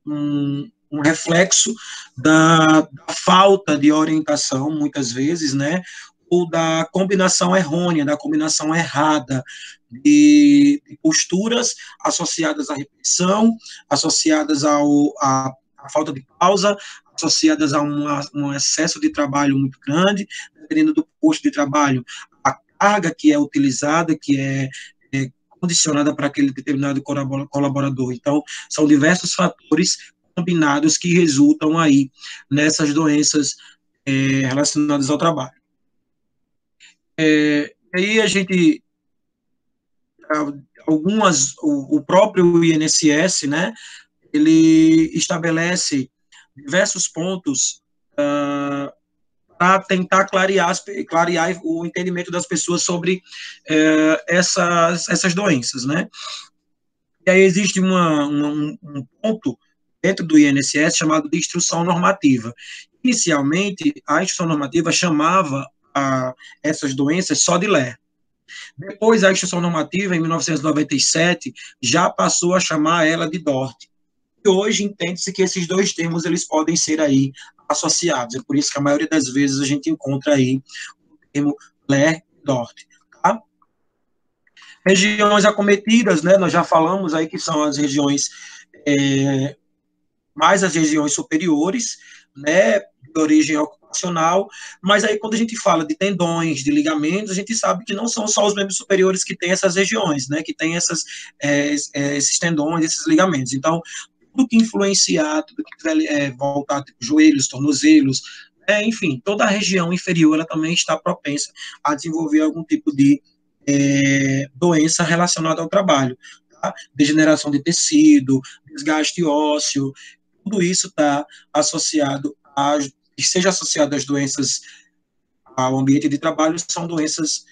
um reflexo da falta de orientação, muitas vezes, né? Ou da combinação errônea, da combinação errada de posturas associadas à repetição, associadas à falta de pausa, associadas a um excesso de trabalho muito grande, dependendo do posto de trabalho, a carga que é utilizada, que é condicionada para aquele determinado colaborador. Então, são diversos fatores combinados que resultam aí nessas doenças relacionadas ao trabalho. Aí a gente o próprio INSS, né, ele estabelece diversos pontos para tentar clarear o entendimento das pessoas sobre essas doenças, né? E aí existe um ponto dentro do INSS chamado de instrução normativa. Inicialmente, a instrução normativa chamava essas doenças só de LER. Depois, a instrução normativa, em 1997, já passou a chamar ela de DORT. E hoje entende-se que esses dois termos eles podem ser aí associados. É por isso que a maioria das vezes a gente encontra aí o termo LER e DORT. Tá? Regiões acometidas, né? Nós já falamos aí que são as regiões mais as regiões superiores, né? De origem ocupacional, mas aí quando a gente fala de tendões, de ligamentos, a gente sabe que não são só os membros superiores que têm essas regiões, né? Que têm esses tendões, esses ligamentos. Então, tudo que influenciar, tudo que tiver voltado, tipo, joelhos, tornozelos, enfim, toda a região inferior, ela também está propensa a desenvolver algum tipo de doença relacionada ao trabalho. Tá? Degeneração de tecido, desgaste ósseo, tudo isso está associado seja associado às doenças ao ambiente de trabalho, são doenças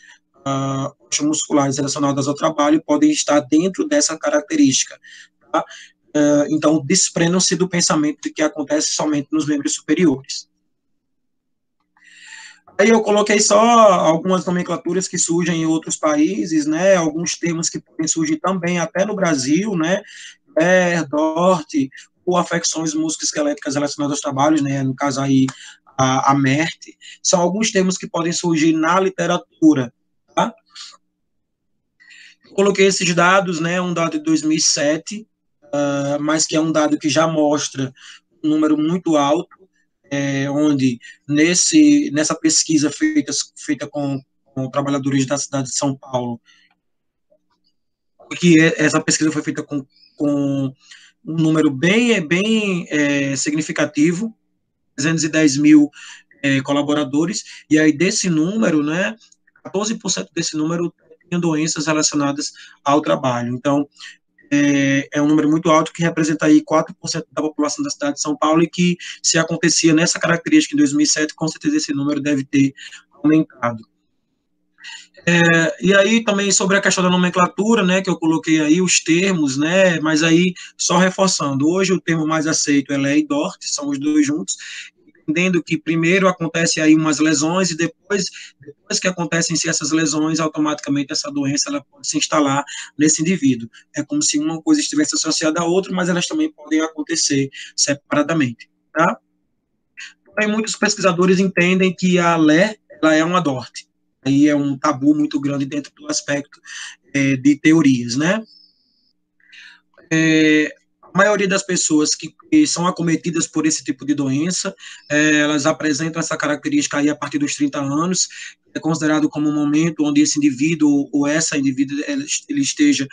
musculares relacionadas ao trabalho, podem estar dentro dessa característica. Tá? Então, desprendam-se do pensamento de que acontece somente nos membros superiores. Aí eu coloquei só algumas nomenclaturas que surgem em outros países, né, alguns termos que podem surgir também até no Brasil, né, DORT, ou afecções musculoesqueléticas relacionadas aos trabalhos, né, no caso aí a MERT, são alguns termos que podem surgir na literatura, tá? Eu coloquei esses dados, né, um dado de 2007, mas que é um dado que já mostra um número muito alto, onde nessa pesquisa feita com com trabalhadores da cidade de São Paulo, que essa pesquisa foi feita com um número bem significativo, 310 mil colaboradores, e aí desse número, né, 14% desse número tinham doenças relacionadas ao trabalho. Então, é um número muito alto que representa aí 4% da população da cidade de São Paulo e que, se acontecia nessa característica em 2007, com certeza esse número deve ter aumentado. E aí também sobre a questão da nomenclatura, né, que eu coloquei aí os termos, né, mas aí só reforçando, hoje o termo mais aceito é LEA e DORT, são os dois juntos, entendendo que primeiro acontece aí umas lesões e depois que acontecem-se essas lesões, automaticamente essa doença ela pode se instalar nesse indivíduo. É como se uma coisa estivesse associada à outra, mas elas também podem acontecer separadamente, tá? Aí muitos pesquisadores entendem que a LE, ela é uma DORT. Aí é um tabu muito grande dentro do aspecto de teorias, né? A maioria das pessoas que são acometidas por esse tipo de doença, elas apresentam essa característica aí a partir dos 30 anos, é considerado como um momento onde esse indivíduo ou essa indivídua ele esteja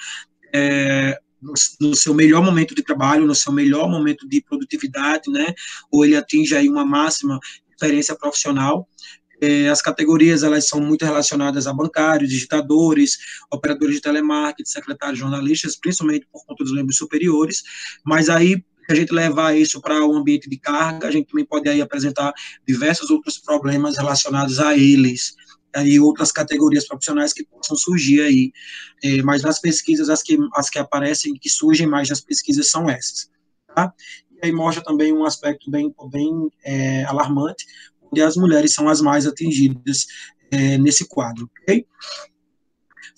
no seu melhor momento de trabalho, no seu melhor momento de produtividade, né, ou ele atinge aí uma máxima experiência profissional. As categorias elas são muito relacionadas a bancários, digitadores, operadores de telemarketing, secretários, jornalistas, principalmente por conta dos membros superiores, mas aí se a gente levar isso para o ambiente de carga, a gente também pode aí apresentar diversos outros problemas relacionados a eles, e outras categorias profissionais que possam surgir aí, mas nas pesquisas as que aparecem, que surgem mais nas pesquisas são essas, tá? E aí mostra também um aspecto bem alarmante, onde as mulheres são as mais atingidas nesse quadro, ok?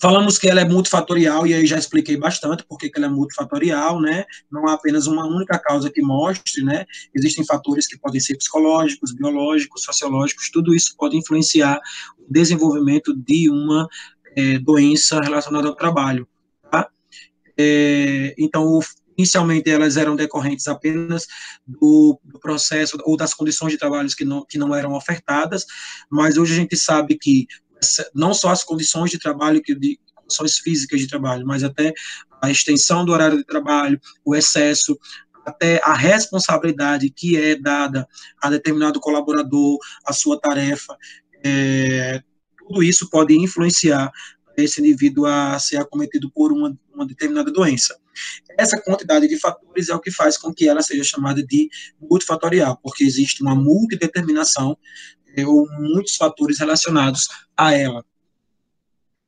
Falamos que ela é multifatorial, e aí já expliquei bastante por que ela é multifatorial, né? Não há apenas uma única causa que mostre, né? Existem fatores que podem ser psicológicos, biológicos, sociológicos, tudo isso pode influenciar o desenvolvimento de uma doença relacionada ao trabalho, tá? Então, inicialmente elas eram decorrentes apenas do processo ou das condições de trabalho que não eram ofertadas, mas hoje a gente sabe que não só as condições de trabalho, condições físicas de trabalho, mas até a extensão do horário de trabalho, o excesso, até a responsabilidade que é dada a determinado colaborador, a sua tarefa, tudo isso pode influenciar esse indivíduo a ser acometido por uma determinada doença. Essa quantidade de fatores é o que faz com que ela seja chamada de multifatorial, porque existe uma multideterminação ou muitos fatores relacionados a ela.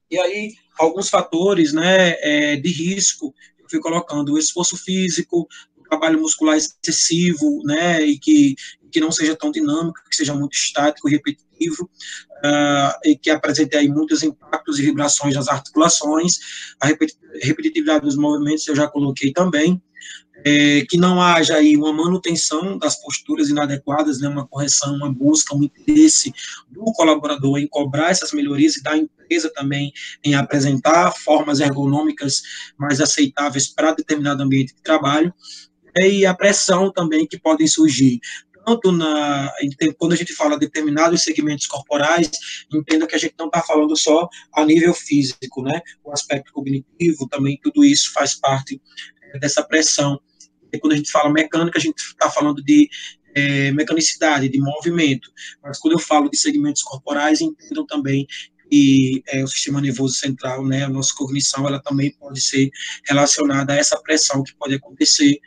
E aí, alguns fatores, né, de risco, eu fui colocando o esforço físico, o trabalho muscular excessivo, né, e que não seja tão dinâmico, que seja muito estático e repetitivo, e que apresente aí muitos impactos e vibrações nas articulações, a repetitividade dos movimentos eu já coloquei também, que não haja aí uma manutenção das posturas inadequadas, né, uma correção, uma busca, um interesse do colaborador em cobrar essas melhorias e da empresa também em apresentar formas ergonômicas mais aceitáveis para determinado ambiente de trabalho, e a pressão também que podem surgir tanto quando a gente fala de determinados segmentos corporais, entenda que a gente não está falando só a nível físico, né? O aspecto cognitivo também, tudo isso faz parte dessa pressão. E quando a gente fala mecânica, a gente está falando de mecanicidade, de movimento. Mas quando eu falo de segmentos corporais, entendam também que o sistema nervoso central, né, a nossa cognição, ela também pode ser relacionada a essa pressão que pode acontecer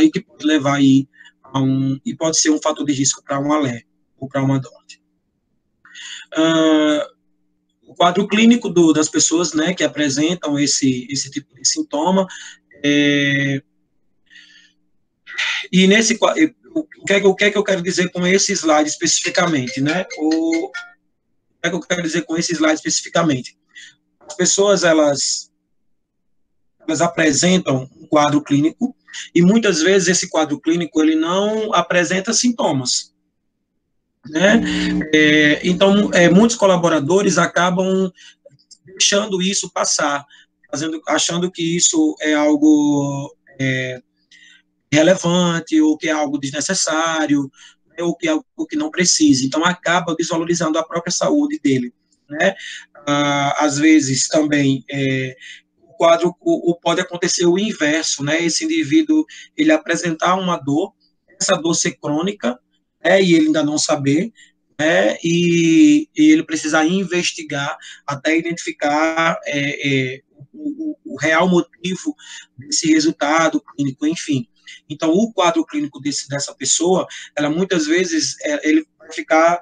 e que pode levar aí e pode ser um fator de risco para um ALE ou para uma DORT. O quadro clínico das pessoas, né, que apresentam esse tipo de sintoma, e nesse o que é que eu quero dizer com esse slide especificamente, né? O que é que eu quero dizer com esse slide especificamente? As pessoas, elas apresentam um quadro clínico, e muitas vezes esse quadro clínico, ele não apresenta sintomas, né? Então, muitos colaboradores acabam deixando isso passar, achando que isso é algo relevante, ou que é algo desnecessário, ou que é algo que não precisa. Então, acaba desvalorizando a própria saúde dele. né? Às vezes também o quadro pode acontecer o inverso, né? Esse indivíduo ele apresentar uma dor, essa dor ser crônica, e ele ainda não saber, e ele precisar investigar até identificar o real motivo desse resultado clínico, enfim. Então, o quadro clínico dessa pessoa, ela muitas vezes ele vai ficar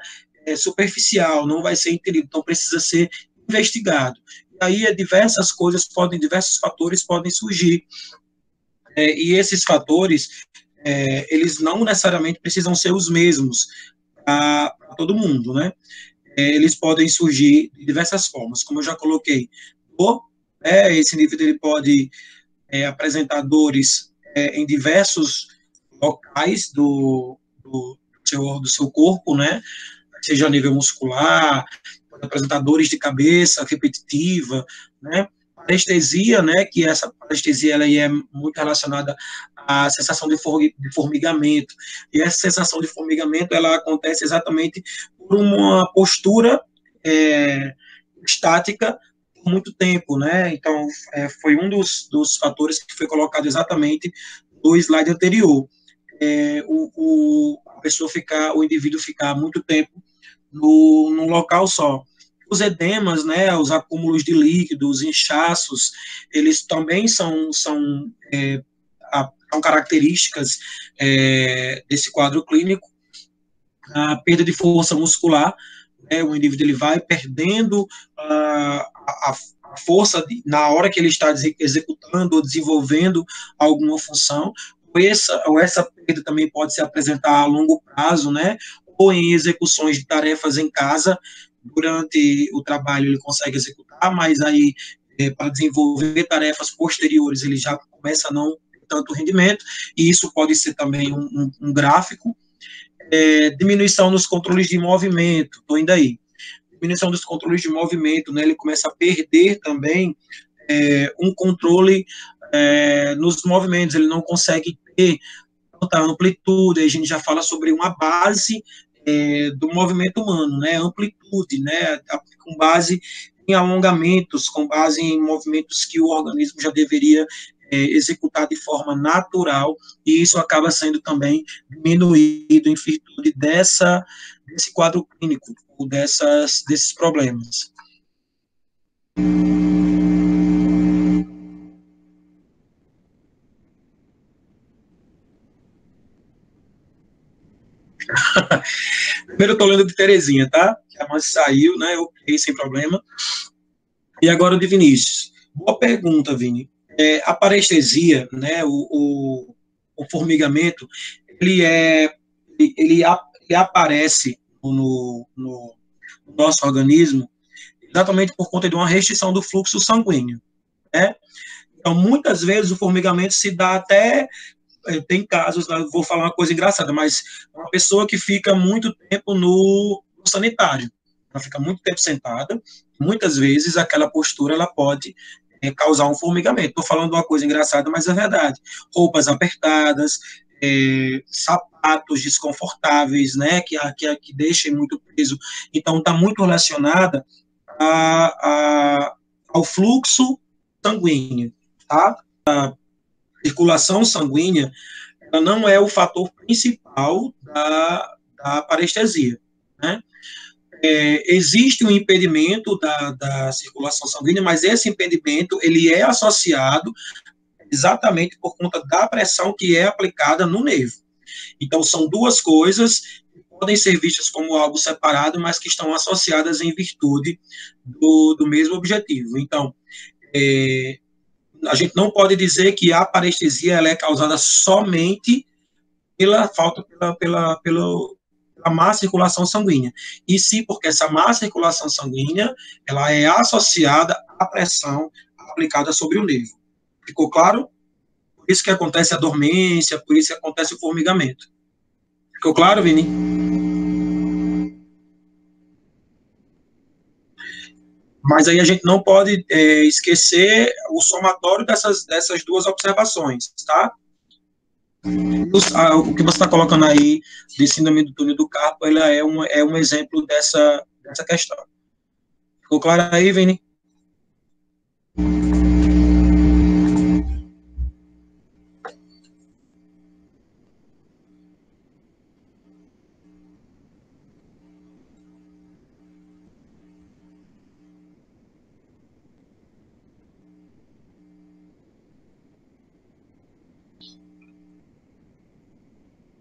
superficial, não vai ser entendido, então precisa ser investigado. E aí diversos fatores podem surgir, e esses fatores, eles não necessariamente precisam ser os mesmos para todo mundo, né? Eles podem surgir de diversas formas, como eu já coloquei, dor, esse nível ele pode apresentar dores em diversos locais do seu corpo, né? Seja a nível muscular, pode apresentar dores de cabeça repetitiva, né? Parestesia, né? Que essa parestesia ela é muito relacionada à sensação de formigamento. E essa sensação de formigamento ela acontece exatamente por uma postura estática por muito tempo, né? Então, foi um dos fatores que foi colocado exatamente no slide anterior. O indivíduo ficar muito tempo num local só. Os edemas, né, os acúmulos de líquidos, inchaços, eles também são características desse quadro clínico. A perda de força muscular, o indivíduo ele vai perdendo a força na hora que ele está executando ou desenvolvendo alguma função, ou essa perda também pode se apresentar a longo prazo, né, ou em execuções de tarefas em casa, durante o trabalho ele consegue executar, mas aí para desenvolver tarefas posteriores ele já começa a não ter tanto rendimento, e isso pode ser também um gráfico. Diminuição nos controles de movimento, estou indo aí. Diminuição dos controles de movimento, né, ele começa a perder também um controle nos movimentos, ele não consegue ter tanta amplitude, a gente já fala sobre uma base do movimento humano, né, amplitude, né, com base em alongamentos, com base em movimentos que o organismo já deveria executar de forma natural, e isso acaba sendo também diminuído em virtude desse quadro clínico, ou desses problemas. Primeiro eu estou lendo de Terezinha, tá? A mãe saiu, né? Eu peguei sem problema. E agora o de Vinícius. Boa pergunta, Vini. A parestesia, né? O formigamento, ele ele aparece no nosso organismo exatamente por conta de uma restrição do fluxo sanguíneo, né? Então, muitas vezes o formigamento se dá até tem casos, vou falar uma coisa engraçada, mas uma pessoa que fica muito tempo no sanitário, ela fica muito tempo sentada, muitas vezes aquela postura ela pode causar um formigamento. Estou falando uma coisa engraçada, mas é verdade. Roupas apertadas, sapatos desconfortáveis, né, que deixem muito peso. Então, está muito relacionada ao fluxo sanguíneo, tá? A circulação sanguínea ela não é o fator principal da parestesia, né? Existe um impedimento da circulação sanguínea, mas esse impedimento ele é associado exatamente por conta da pressão que é aplicada no nervo. Então, são duas coisas que podem ser vistas como algo separado, mas que estão associadas em virtude do mesmo objetivo. Então, a gente não pode dizer que a parestesia ela é causada somente pela falta, pela má circulação sanguínea. E sim, porque essa má circulação sanguínea, ela é associada à pressão aplicada sobre o nervo. Ficou claro? Por isso que acontece a dormência, por isso que acontece o formigamento. Ficou claro, Vini? Mas aí a gente não pode esquecer o somatório dessas duas observações, tá? O que você está colocando aí de síndrome do túnel do carpo, ela é um exemplo dessa questão. Ficou claro aí, Vini?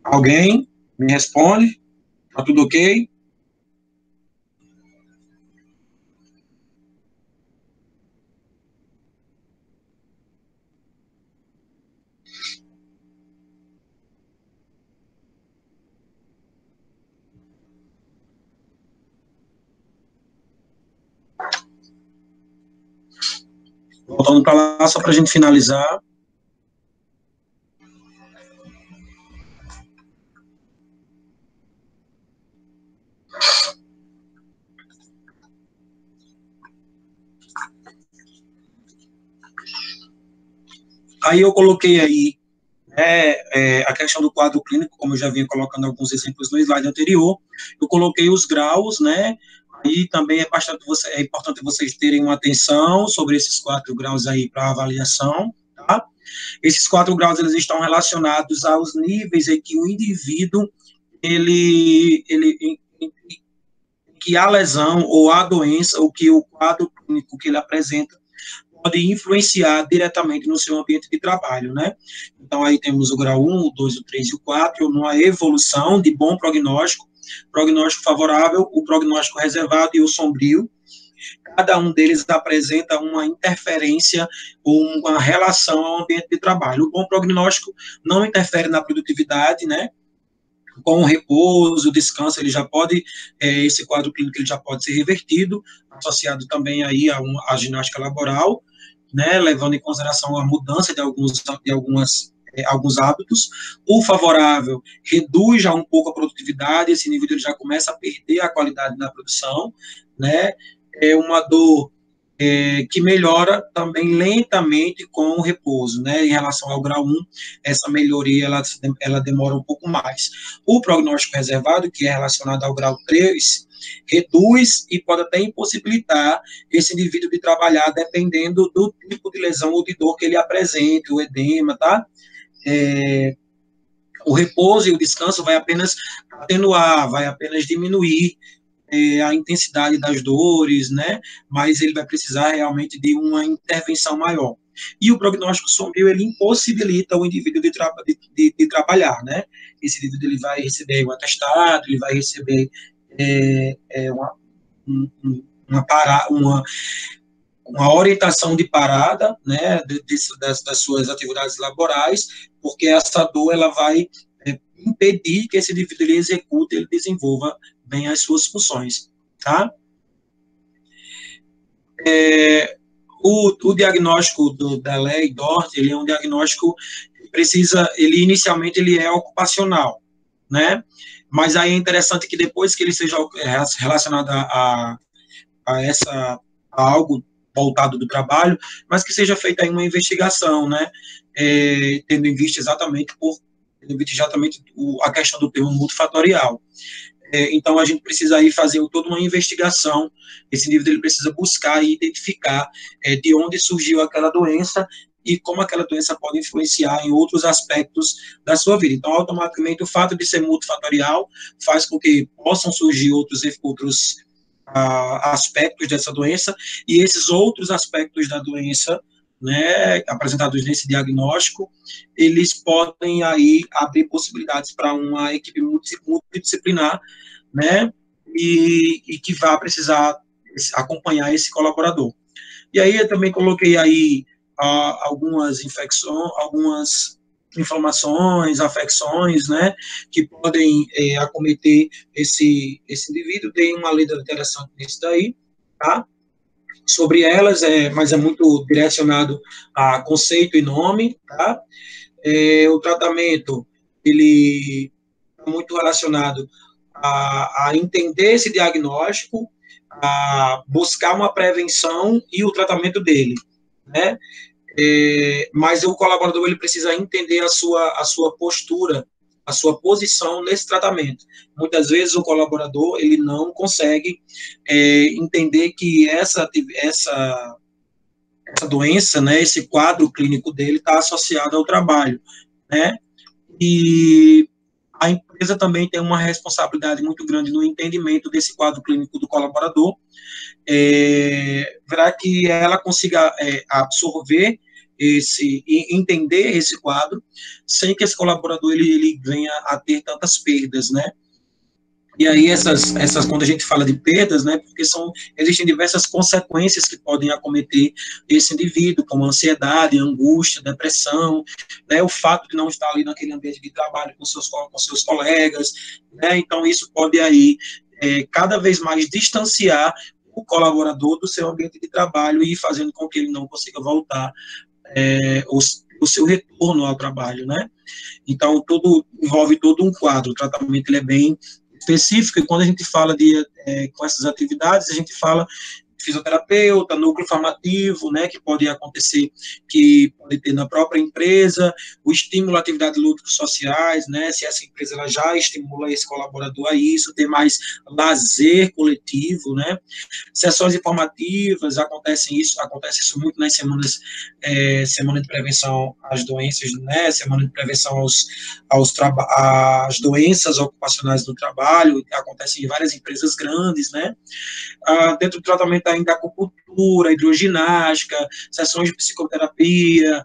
Alguém me responde? Tá tudo ok? Voltando para lá, só para a gente finalizar. Aí eu coloquei aí a questão do quadro clínico, como eu já vinha colocando alguns exemplos no slide anterior, eu coloquei os graus, né? E também é importante vocês terem uma atenção sobre esses 4 graus aí para avaliação, tá? Esses 4 graus, eles estão relacionados aos níveis em que o indivíduo, que a lesão ou a doença, ou que o quadro clínico que ele apresenta, pode influenciar diretamente no seu ambiente de trabalho, né? Então, aí temos o grau 1, o 2, o 3 e o 4, numa evolução de bom prognóstico favorável, o prognóstico reservado e o sombrio. Cada um deles apresenta uma interferência ou uma relação ao ambiente de trabalho. O bom prognóstico não interfere na produtividade, né? Com o repouso, o descanso, ele já pode, esse quadro clínico ele já pode ser revertido, associado também aí a ginástica laboral, né, levando em consideração a mudança alguns hábitos. O favorável reduz já um pouco a produtividade, esse nível ele já começa a perder a qualidade da produção, né, é uma dor que melhora também lentamente com o repouso, né? Em relação ao grau 1, essa melhoria ela demora um pouco mais. O prognóstico reservado, que é relacionado ao grau 3, reduz e pode até impossibilitar esse indivíduo de trabalhar dependendo do tipo de lesão ou de dor que ele apresente, o edema, tá? O repouso e o descanso vai apenas atenuar, vai apenas diminuir a intensidade das dores, né? Mas ele vai precisar realmente de uma intervenção maior. E o prognóstico sombrio, ele impossibilita o indivíduo de trabalhar, né? Esse indivíduo ele vai receber um atestado, ele vai receber uma orientação de parada, né, das suas atividades laborais, porque essa dor ela vai impedir que esse indivíduo ele execute, ele desenvolva bem as suas funções, tá? O diagnóstico da lei Dort, ele é um diagnóstico que ele inicialmente ele é ocupacional, né? Mas aí é interessante que depois que ele seja relacionado a algo voltado do trabalho, mas que seja feita aí uma investigação, né? Tendo em vista exatamente a questão do termo multifatorial. Então, a gente precisa aí fazer toda uma investigação, esse indivíduo ele precisa buscar e identificar de onde surgiu aquela doença e como aquela doença pode influenciar em outros aspectos da sua vida. Então, automaticamente, o fato de ser multifatorial faz com que possam surgir outros aspectos dessa doença, e esses outros aspectos da doença, né, apresentados nesse diagnóstico, eles podem aí abrir possibilidades para uma equipe multidisciplinar, né, e que vai precisar acompanhar esse colaborador. E aí eu também coloquei aí algumas inflamações, afecções, né, que podem acometer esse indivíduo. Tem uma letra interessante nisso daí, tá? Sobre elas, mas é muito direcionado a conceito e nome, tá? O tratamento, ele é muito relacionado a entender esse diagnóstico, a buscar uma prevenção e o tratamento dele, né? Mas o colaborador ele precisa entender a sua postura a sua posição nesse tratamento. Muitas vezes o colaborador ele não consegue entender que essa doença, né, esse quadro clínico dele está associado ao trabalho, né? E a empresa também tem uma responsabilidade muito grande no entendimento desse quadro clínico do colaborador, para que ela consiga absorver entender esse quadro, sem que esse colaborador ele venha a ter tantas perdas, né? E aí quando a gente fala de perdas, né, porque existem diversas consequências que podem acometer esse indivíduo, como ansiedade, angústia, depressão, né, o fato de não estar ali naquele ambiente de trabalho com seus colegas, né, então isso pode aí cada vez mais distanciar o colaborador do seu ambiente de trabalho e fazendo com que ele não consiga voltar o seu retorno ao trabalho, né? Então, envolve todo um quadro, o tratamento ele é bem específico, e quando a gente fala com essas atividades, a gente fala fisioterapeuta, núcleo formativo, né, que pode acontecer, que pode ter na própria empresa, o estímulo à atividade lúdicos sociais, né, se essa empresa ela já estimula esse colaborador a isso, ter mais lazer coletivo, né, sessões informativas, acontece isso muito nas semana de prevenção às doenças, né, semana de prevenção às doenças ocupacionais do trabalho, acontece em várias empresas grandes, né, dentro do tratamento ainda acupuntura, hidroginástica, sessões de psicoterapia,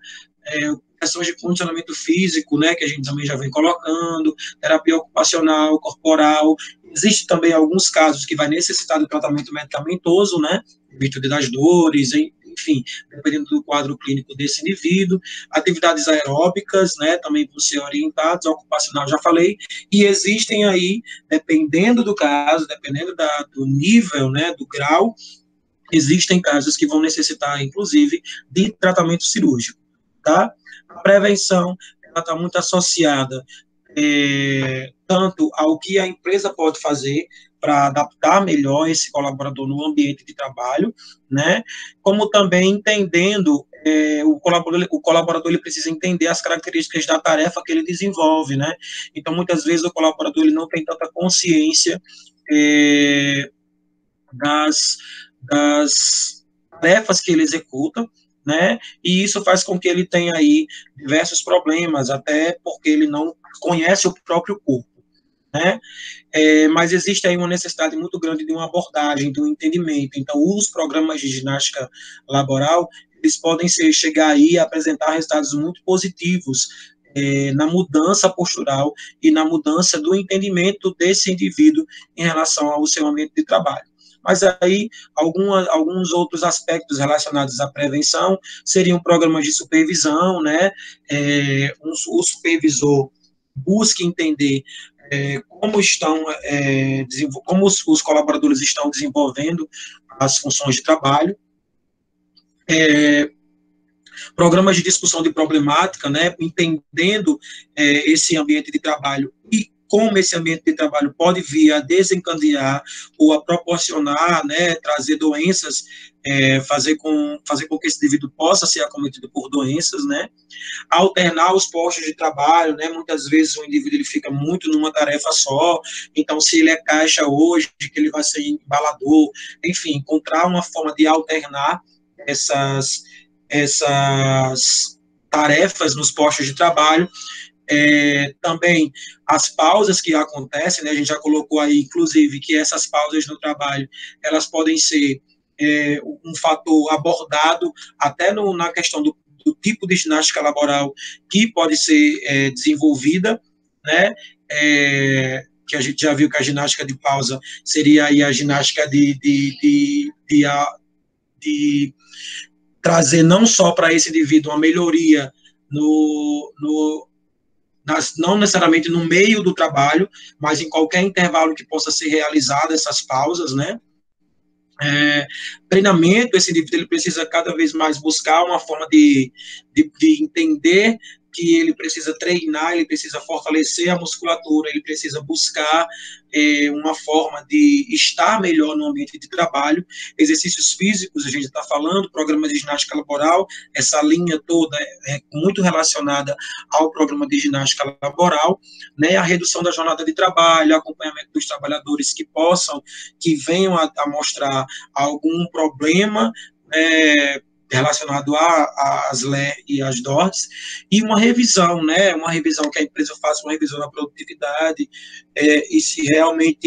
sessões de condicionamento físico, né, que a gente também já vem colocando, terapia ocupacional, corporal. Existem também alguns casos que vai necessitar do tratamento medicamentoso, né, em virtude das dores, enfim, dependendo do quadro clínico desse indivíduo. Atividades aeróbicas, né, também vão ser orientadas, ocupacional, já falei, e existem aí, dependendo do caso, dependendo do nível, né, do grau, existem casos que vão necessitar, inclusive, de tratamento cirúrgico, tá? A prevenção, ela está muito associada tanto ao que a empresa pode fazer para adaptar melhor esse colaborador no ambiente de trabalho, né? Como também entendendo o colaborador ele precisa entender as características da tarefa que ele desenvolve, né? Então muitas vezes o colaborador ele não tem tanta consciência das tarefas que ele executa, né? E isso faz com que ele tenha aí diversos problemas, até porque ele não conhece o próprio corpo, né? Mas existe aí uma necessidade muito grande de uma abordagem, de um entendimento. Então, os programas de ginástica laboral, eles podem chegar aí a apresentar resultados muito positivos na mudança postural e na mudança do entendimento desse indivíduo em relação ao seu ambiente de trabalho. Mas aí, alguns outros aspectos relacionados à prevenção seriam programas de supervisão, né? O supervisor busca entender como os colaboradores estão desenvolvendo as funções de trabalho, programas de discussão de problemática, né, entendendo esse ambiente de trabalho e como esse ambiente de trabalho pode vir a desencadear ou a proporcionar, né, trazer doenças, fazer com que esse indivíduo possa ser acometido por doenças, né, alternar os postos de trabalho, né, muitas vezes o indivíduo ele fica muito numa tarefa só, então se ele é caixa hoje, que ele vai ser embalador, enfim, encontrar uma forma de alternar essas tarefas nos postos de trabalho, também as pausas que acontecem, né, a gente já colocou aí, inclusive, que essas pausas no trabalho, elas podem ser um fator abordado até na questão do tipo de ginástica laboral que pode ser desenvolvida, né, que a gente já viu que a ginástica de pausa seria aí a ginástica de trazer não só para esse indivíduo uma melhoria não necessariamente no meio do trabalho, mas em qualquer intervalo que possa ser realizado essas pausas, né? Treinamento, esse indivíduo ele precisa cada vez mais buscar uma forma de entender que ele precisa treinar, ele precisa fortalecer a musculatura, ele precisa buscar uma forma de estar melhor no ambiente de trabalho. Exercícios físicos, a gente está falando, programa de ginástica laboral, essa linha toda é muito relacionada ao programa de ginástica laboral, né, a redução da jornada de trabalho, acompanhamento dos trabalhadores que venham a mostrar algum problema relacionado às LE e às DORTs, e uma revisão, né, uma revisão que a empresa faça uma revisão da produtividade, e se realmente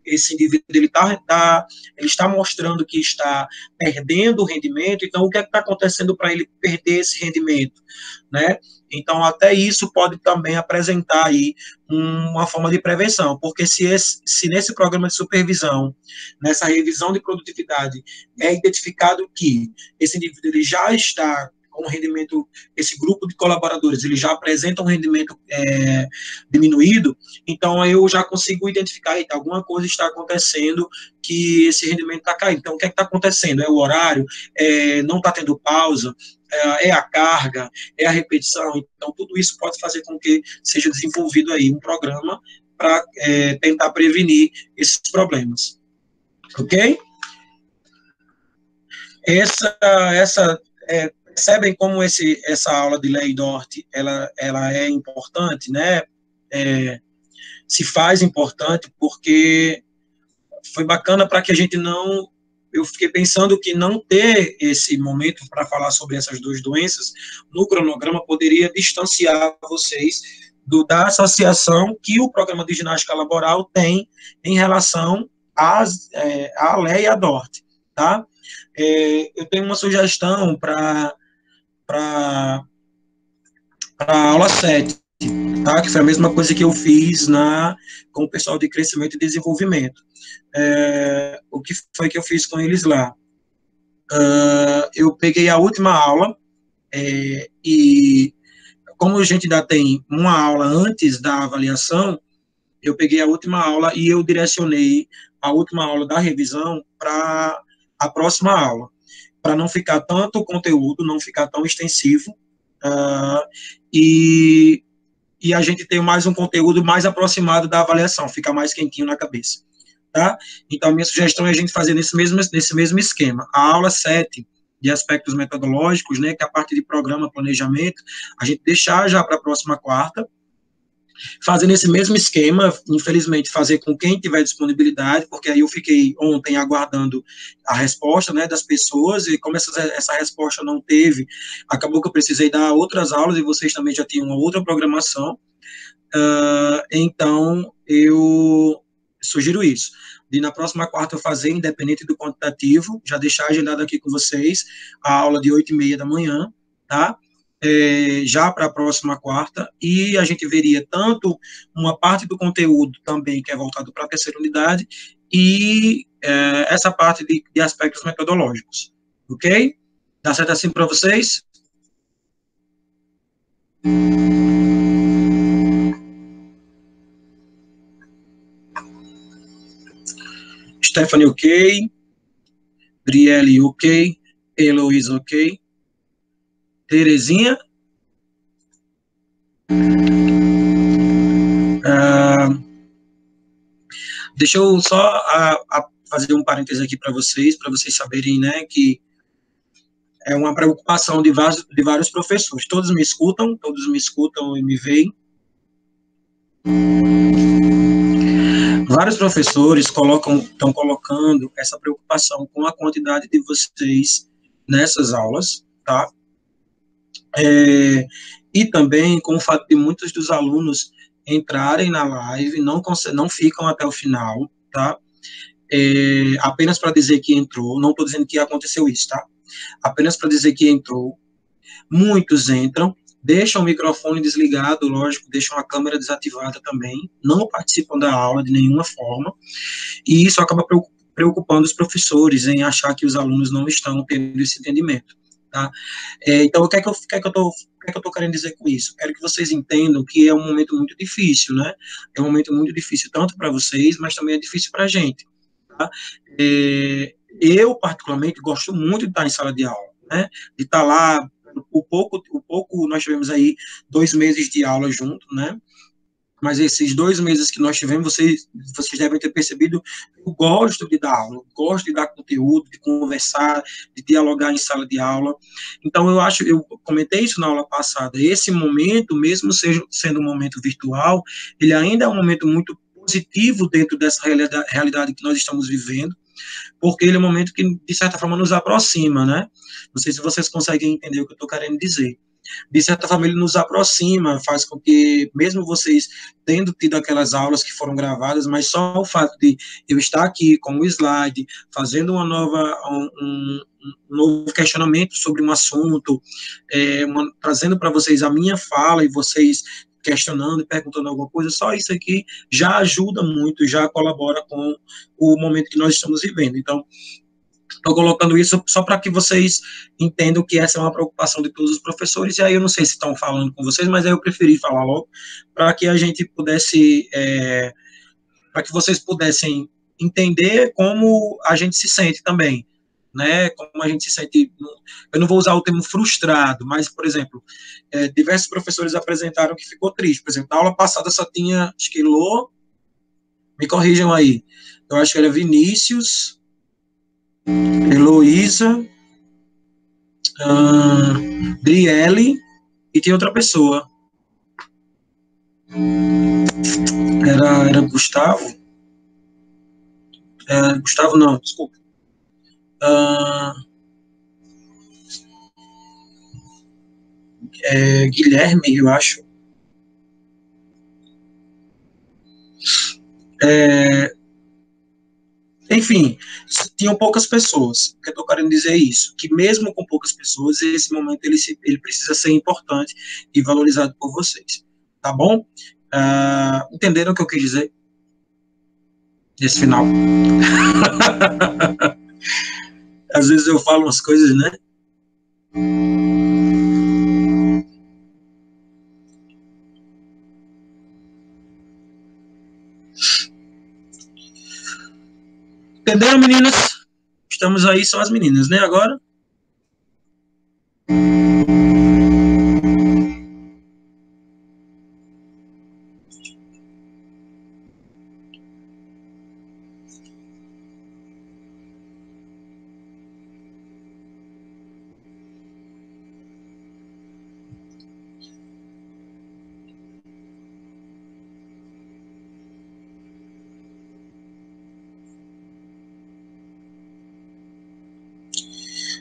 esse indivíduo ele está mostrando que está perdendo o rendimento, então o que é que está acontecendo para ele perder esse rendimento, né? Então, até isso pode também apresentar aí uma forma de prevenção, porque se nesse programa de supervisão, nessa revisão de produtividade, é identificado que esse indivíduo ele já está com um rendimento, esse grupo de colaboradores, ele já apresenta um rendimento diminuído, então eu já consigo identificar, que alguma coisa está acontecendo que esse rendimento está caindo. Então, o que é que está acontecendo? É o horário? Não está tendo pausa? É a carga, é a repetição, então tudo isso pode fazer com que seja desenvolvido aí um programa para tentar prevenir esses problemas, ok? Percebem como essa aula de Lei Dort, ela é importante, né? Se faz importante porque foi bacana para que a gente não... Eu fiquei pensando que não ter esse momento para falar sobre essas duas doenças no cronograma poderia distanciar vocês da associação que o programa de ginástica laboral tem em relação à LE e à DORT, tá? Eu tenho uma sugestão para a aula 7, tá? Que foi a mesma coisa que eu fiz com o pessoal de crescimento e desenvolvimento. O que foi que eu fiz com eles lá? Eu peguei a última aula, e como a gente ainda tem uma aula antes da avaliação, eu peguei a última aula e eu direcionei a última aula da revisão para a próxima aula, para não ficar tanto conteúdo, não ficar tão extensivo, e a gente ter mais um conteúdo mais aproximado da avaliação, fica mais quentinho na cabeça, tá? Então, minha sugestão é a gente fazer nesse mesmo esquema. A aula 7, de aspectos metodológicos, né, que é a parte de programa, planejamento, a gente deixar já para a próxima quarta, fazer nesse mesmo esquema, infelizmente, fazer com quem tiver disponibilidade, porque aí eu fiquei ontem aguardando a resposta, né, das pessoas, e como essa resposta não teve, acabou que eu precisei dar outras aulas, e vocês também já tinham uma outra programação, então eu sugiro isso, de na próxima quarta eu fazer, independente do quantitativo, já deixar agendado aqui com vocês, a aula de 8h30 da manhã, tá? Já para a próxima quarta, e a gente veria tanto uma parte do conteúdo também que é voltado para a terceira unidade, e essa parte de aspectos metodológicos, ok? Dá certo assim para vocês? Stephanie, ok. Brielle, ok. Heloísa, ok. Terezinha? Deixa eu só fazer um parêntese aqui para vocês saberem, né, que é uma preocupação de vários professores. Todos me escutam e me veem. Vários professores estão colocando essa preocupação com a quantidade de vocês nessas aulas, tá? E também com o fato de muitos dos alunos entrarem na live, não ficam até o final, tá? Apenas para dizer que entrou, não estou dizendo que aconteceu isso, tá? Apenas para dizer que entrou. Muitos entram, deixam o microfone desligado, lógico, deixam a câmera desativada também, não participam da aula de nenhuma forma, e isso acaba preocupando os professores em achar que os alunos não estão tendo esse entendimento, tá? Então, o que é que eu estou querendo dizer com isso? Quero que vocês entendam que é um momento muito difícil, né? É um momento muito difícil tanto para vocês, mas também é difícil para a gente, tá? Eu, particularmente, gosto muito de estar em sala de aula, né? De estar lá o pouco nós tivemos aí 2 meses de aula junto, né? Mas esses 2 meses que nós tivemos, vocês devem ter percebido, eu gosto de dar aula, eu gosto de dar conteúdo, de conversar, de dialogar em sala de aula. Então, eu comentei isso na aula passada, esse momento, mesmo sendo um momento virtual, ele ainda é um momento muito positivo dentro dessa realidade que nós estamos vivendo, porque ele é um momento que, de certa forma, nos aproxima, né? Não sei se vocês conseguem entender o que eu estou querendo dizer. De certa forma, ele nos aproxima, faz com que, mesmo vocês tendo tido aquelas aulas que foram gravadas, mas só o fato de eu estar aqui com o slide, fazendo um novo questionamento sobre um assunto, trazendo para vocês a minha fala e vocês questionando e perguntando alguma coisa, só isso aqui já ajuda muito, já colabora com o momento que nós estamos vivendo. Então, estou colocando isso só para que vocês entendam que essa é uma preocupação de todos os professores, e aí eu não sei se estão falando com vocês, mas aí eu preferi falar logo, para que a gente pudesse, para que vocês pudessem entender como a gente se sente também, né, como a gente se sente, eu não vou usar o termo frustrado, mas, por exemplo, diversos professores apresentaram que ficou triste, por exemplo, na aula passada só tinha, acho que Lô, me corrijam aí, eu acho que era Vinícius, Heloísa, Driele, e tinha outra pessoa. Era Gustavo? Gustavo não, desculpa. Guilherme, eu acho. Enfim, tinham poucas pessoas. O que eu estou querendo dizer é isso, que mesmo com poucas pessoas, esse momento ele precisa ser importante e valorizado por vocês. Tá bom? Entenderam o que eu quis dizer? Nesse final. Às vezes eu falo umas coisas, né? Entenderam, meninas? Estamos aí, são as meninas, né, agora?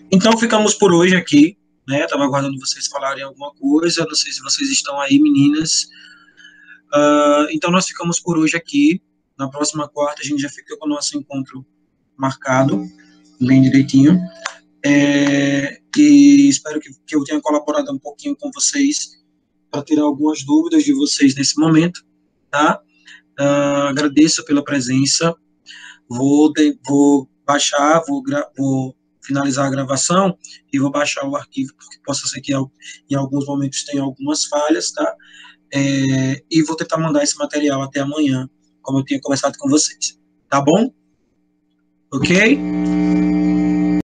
Então, ficamos por hoje aqui, né? Estava aguardando vocês falarem alguma coisa, não sei se vocês estão aí, meninas. Então, nós ficamos por hoje aqui. Na próxima quarta, a gente já fica com o nosso encontro marcado, bem direitinho. E espero que eu tenha colaborado um pouquinho com vocês para tirar algumas dúvidas de vocês nesse momento, tá? Agradeço pela presença. Vou baixar, vou finalizar a gravação e vou baixar o arquivo, porque possa ser que em alguns momentos tenha algumas falhas, tá? E vou tentar mandar esse material até amanhã, como eu tinha conversado com vocês. Tá bom? Ok?